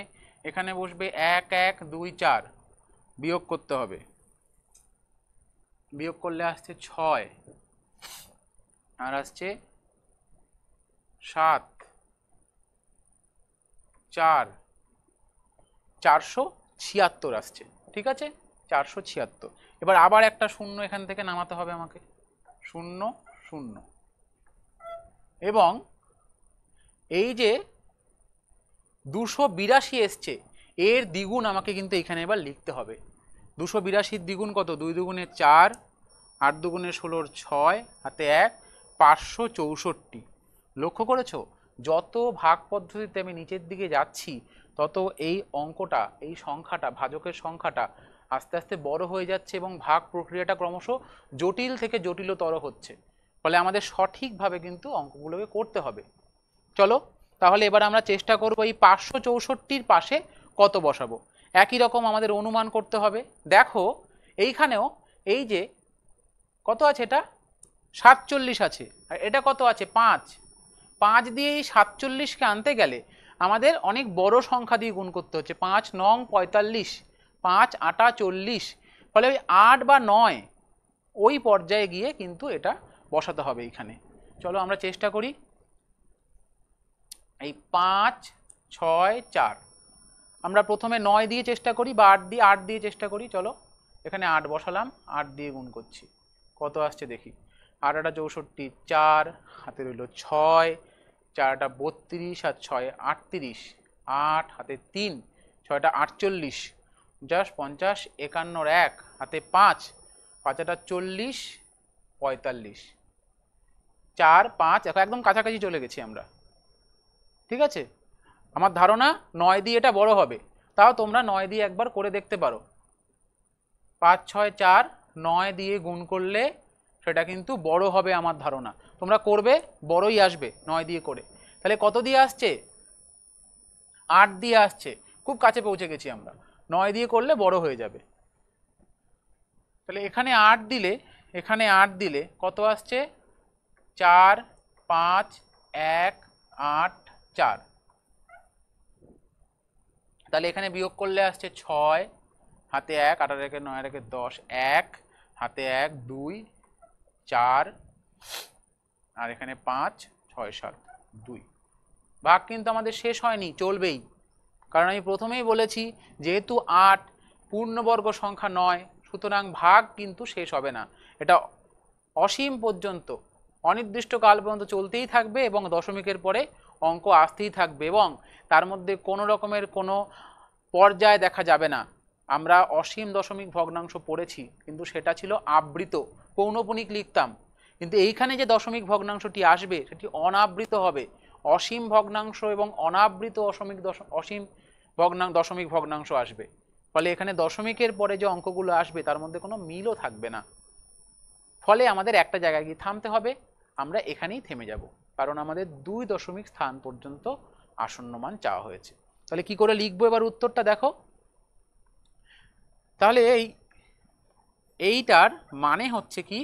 এখানে বসবে 1, 1, 2, 4, বিয়োগ করতে হবে। বিয়োগ করলে আসছে 6 আর আসছে 7, 4, 476 আসছে। ঠিক আছে, 476। এবার আবার একটা শূন্য এখান থেকে নামাতে হবে আমাকে, 0, 0। এবং এই যে 282 এসছে, এর দ্বিগুণ আমাকে কিন্তু এখানে এবার লিখতে হবে। 282-র দ্বিগুণ কত, 2 × 2 = 4, 8 × 2 = 16, 6 হাতে 1, 564। লক্ষ্য করেছো, যত ভাগ পদ্ধতিতে আমি নিচের দিকে যাচ্ছি, তত এই অঙ্কটা, এই সংখ্যাটা, ভাজকের সংখ্যাটা আস্তে আস্তে বড় হয়ে যাচ্ছে এবং ভাগ প্রক্রিয়াটা ক্রমশ জটিল থেকে জটিলতর হচ্ছে। ফলে আমাদের সঠিকভাবে কিন্তু অঙ্কগুলোকে করতে হবে। চলো তাহলে এবার আমরা চেষ্টা করব এই 564-র পাশে কত বসাবো। একই রকম আমাদের অনুমান করতে হবে। দেখো এইখানেও এই যে কত আছে, এটা 47 আছে, আর এটা কত আছে 5। 5 দিয়ে এই 47কে আনতে গেলে আমাদের অনেক বড় সংখ্যা দিয়ে গুণ করতে হচ্ছে। 5 নং 45, 5 আটা 40। ফলে ওই 8 বা 9 ওই পর্যায়ে গিয়ে কিন্তু এটা বসাতে হবে এইখানে। চলো আমরা চেষ্টা করি। এই 5 6 4 আমরা প্রথমে 9 দিয়ে চেষ্টা করি বা 8 দিয়ে চেষ্টা করি। চলো এখানে 8 বসালাম, 8 দিয়ে গুণ করছি, কত আসছে দেখি। 8 আটা 64, 4 হাতে রইল 6, 4 আটা 32 আর 6 38, 8 হাতে 3, 6 আটা 48, 50 50 51 1 হাতে 5, 5 আটা 40 45, 4 5 একদম কাছাকাছি চলে গেছি আমরা। ঠিক আছে, আমার ধারণা 9 দিয়ে এটা বড় হবে। তাও তোমরা 9 দিয়ে একবার করে দেখতে পারো। 5 6 4 9 দিয়ে গুণ করলে সেটা কিন্তু বড় হবে আমার ধারণা। তোমরা করবে, বড়ই আসবে 9 দিয়ে করে। তাহলে কত দিয়ে আসছে? 8 দিয়ে আসছে। খুব কাছে পৌঁছে গেছি আমরা। 9 দিয়ে করলে বড় হয়ে যাবে। তাহলে এখানে 8 দিলে, এখানে 8 দিলে কত আসছে? 4 5 1 8 4। তাহলে এখানে বিয়োগ করলে আসছে 6 হাতে 1, 8 রেখে 9 রেখে 10, 1 হাতে 1 2 4 আর এখানে 5 6 7 2। ভাগ কিন্তু আমাদের শেষ হয়নি, চলবেই। কারণ আমি প্রথমেই বলেছি যেহেতু 8 পূর্ণবর্গ সংখ্যা নয়, সুতরাং ভাগ কিন্তু শেষ হবে না। এটা অসীম পর্যন্ত, অনির্দিষ্ট কাল পর্যন্ত চলতেই থাকবে এবং দশমিকের পরে অঙ্ক আসতেই থাকবে এবং তার মধ্যে কোনো রকমের কোনো পর্যায় দেখা যাবে না। আমরা অসীম দশমিক ভগ্নাংশ পড়েছি, কিন্তু সেটা ছিল আবৃত, পৌনঃপুনিক লিখতাম। কিন্তু এইখানে যে দশমিক ভগ্নাংশটি আসবে সেটি অনাবৃত হবে। অসীম ভগ্নাংশ এবং অনাবৃত অসীম দশমিক ভগ্নাংশ আসবে। ফলে এখানে দশমিকের পরে যে অঙ্কগুলো আসবে তার মধ্যে কোনো মিলও থাকবে না। ফলে আমাদের একটা জায়গায় গিয়ে থামতে হবে, আমরা এখানেই থেমে যাব, কারণ আমাদের 2 দশমিক স্থান পর্যন্ত আসন্ন মান চাওয়া হয়েছে। তাহলে কি করে লিখবো এবার উত্তরটা দেখো। তাহলে এইটার মানে হচ্ছে কি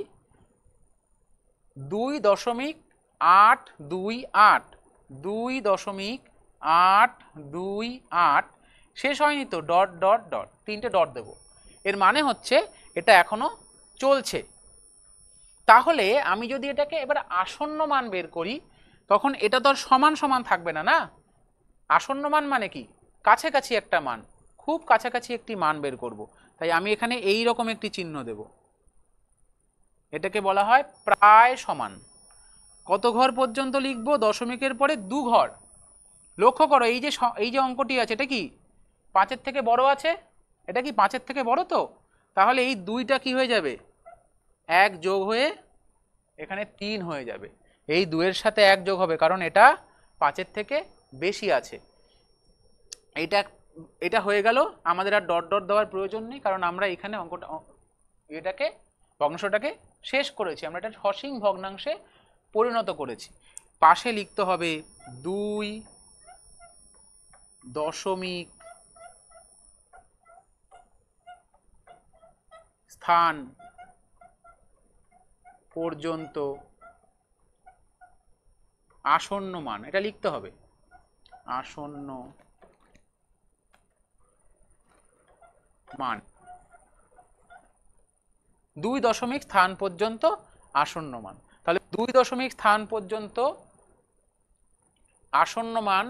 2.828, 2.828 শেষ হয়নি তো, ডট ডট ডট, 3টে ডট দেবো। এর মানে হচ্ছে এটা এখনো চলছে। তাহলে আমি যদি এটাকে এবার আসন্ন মান বের করি, তখন এটা তো আর সমান সমান থাকবে না, না। আসন্ন মান মানে কি? কাছাকাছি একটা মান, খুব কাছাকাছি একটি মান বের করব। তাই আমি এখানে এই রকম একটি চিহ্ন দেব। এটাকে বলা হয় প্রায় সমান। কত ঘর পর্যন্ত লিখব? দশমিকের পরে 2 ঘর। লক্ষ্য করো এই যে অঙ্কটি আছে এটা কি 5-এর থেকে বড় আছে? এটা কি 5-এর থেকে বড়? তো তাহলে এই 2টা কি হয়ে যাবে? 1 যোগ হয়ে এখানে 3 হয়ে যাবে। এই 2-এর সাথে 1 যোগ হবে, কারণ এটা 5-এর থেকে বেশি আছে। এটা হয়ে গেল। আমাদের আর ডট ডট দেওয়ার প্রয়োজন নেই, কারণ আমরা এখানে ভগ্নাংশটাকে শেষ করেছি। আমরা এটা সসীম ভগ্নাংশে পরিণত করেছি। পাশে লিখতে হবে 2 দশমিক স্থান পর্যন্ত আসন্ন মান। এটা লিখতে হবে আসন্ন মান। 2 দশমিক স্থান পর্যন্ত আসন্ন মান। তাহলে 2 দশমিক স্থান পর্যন্ত আসন্ন মান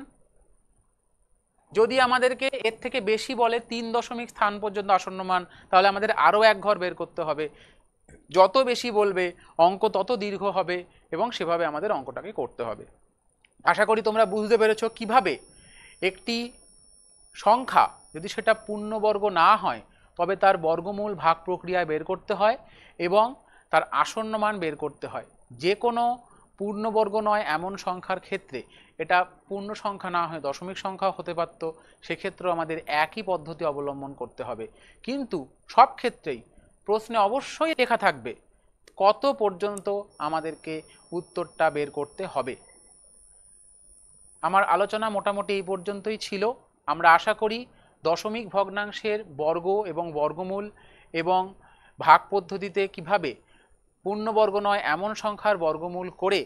যদি আমাদেরকে এর থেকে বেশি বলে, 3 দশমিক স্থান পর্যন্ত আসন্ন মান, তাহলে আমাদের আরও 1 ঘর বের করতে হবে। যত বেশি বলবে অঙ্ক তত দীর্ঘ হবে এবং সেভাবে আমাদের অঙ্কটাকে করতে হবে। আশা করি তোমরা বুঝতে পেরেছো কিভাবে একটি সংখ্যা যদি সেটা পূর্ণবর্গ না হয় তবে তার বর্গমূল ভাগ প্রক্রিয়ায় বের করতে হয় এবং তার আসন্ন মান বের করতে হয়। যে কোনো পূর্ণবর্গ নয় এমন সংখ্যার ক্ষেত্রে এটা পূর্ণ সংখ্যা না হয়ে দশমিক সংখ্যাও হতে পারত, সেক্ষেত্রেও আমাদের একই পদ্ধতি অবলম্বন করতে হবে। কিন্তু সব ক্ষেত্রেই প্রশ্নে অবশ্যই লেখা থাকবে কত পর্যন্ত আমাদেরকে উত্তরটা বের করতে হবে। আমার আলোচনা মোটামুটি এই পর্যন্তই ছিল। আমরা আশা করি দশমিক ভগ্নাংশের বর্গ এবং বর্গমূল এবং ভাগ পদ্ধতিতে কিভাবে পূর্ণবর্গ নয় এমন সংখ্যার বর্গমূল করে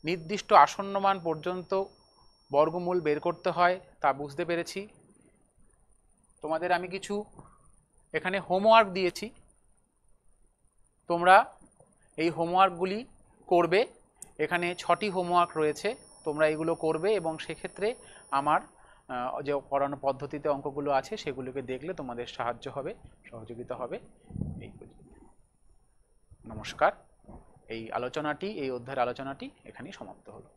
নির্দিষ্ট আসন্ন মান পর্যন্ত বর্গমূল বের করতে হয় তা বুঝতে পেরেছি। তোমাদের আমি কিছু এখানে হোমওয়ার্ক দিয়েছি, তোমরা এই হোমওয়ার্কগুলি করবে। এখানে 6টি হোমওয়ার্ক রয়েছে, তোমরা এগুলো করবে এবং সেক্ষেত্রে আমার যে পড়ানো পদ্ধতিতে অঙ্কগুলো আছে সেগুলোকে দেখলে তোমাদের সাহায্য হবে, সহযোগিতা হবে। এই নমস্কার। এই অধ্যায়ের আলোচনাটি এখানেই সমাপ্ত হলো।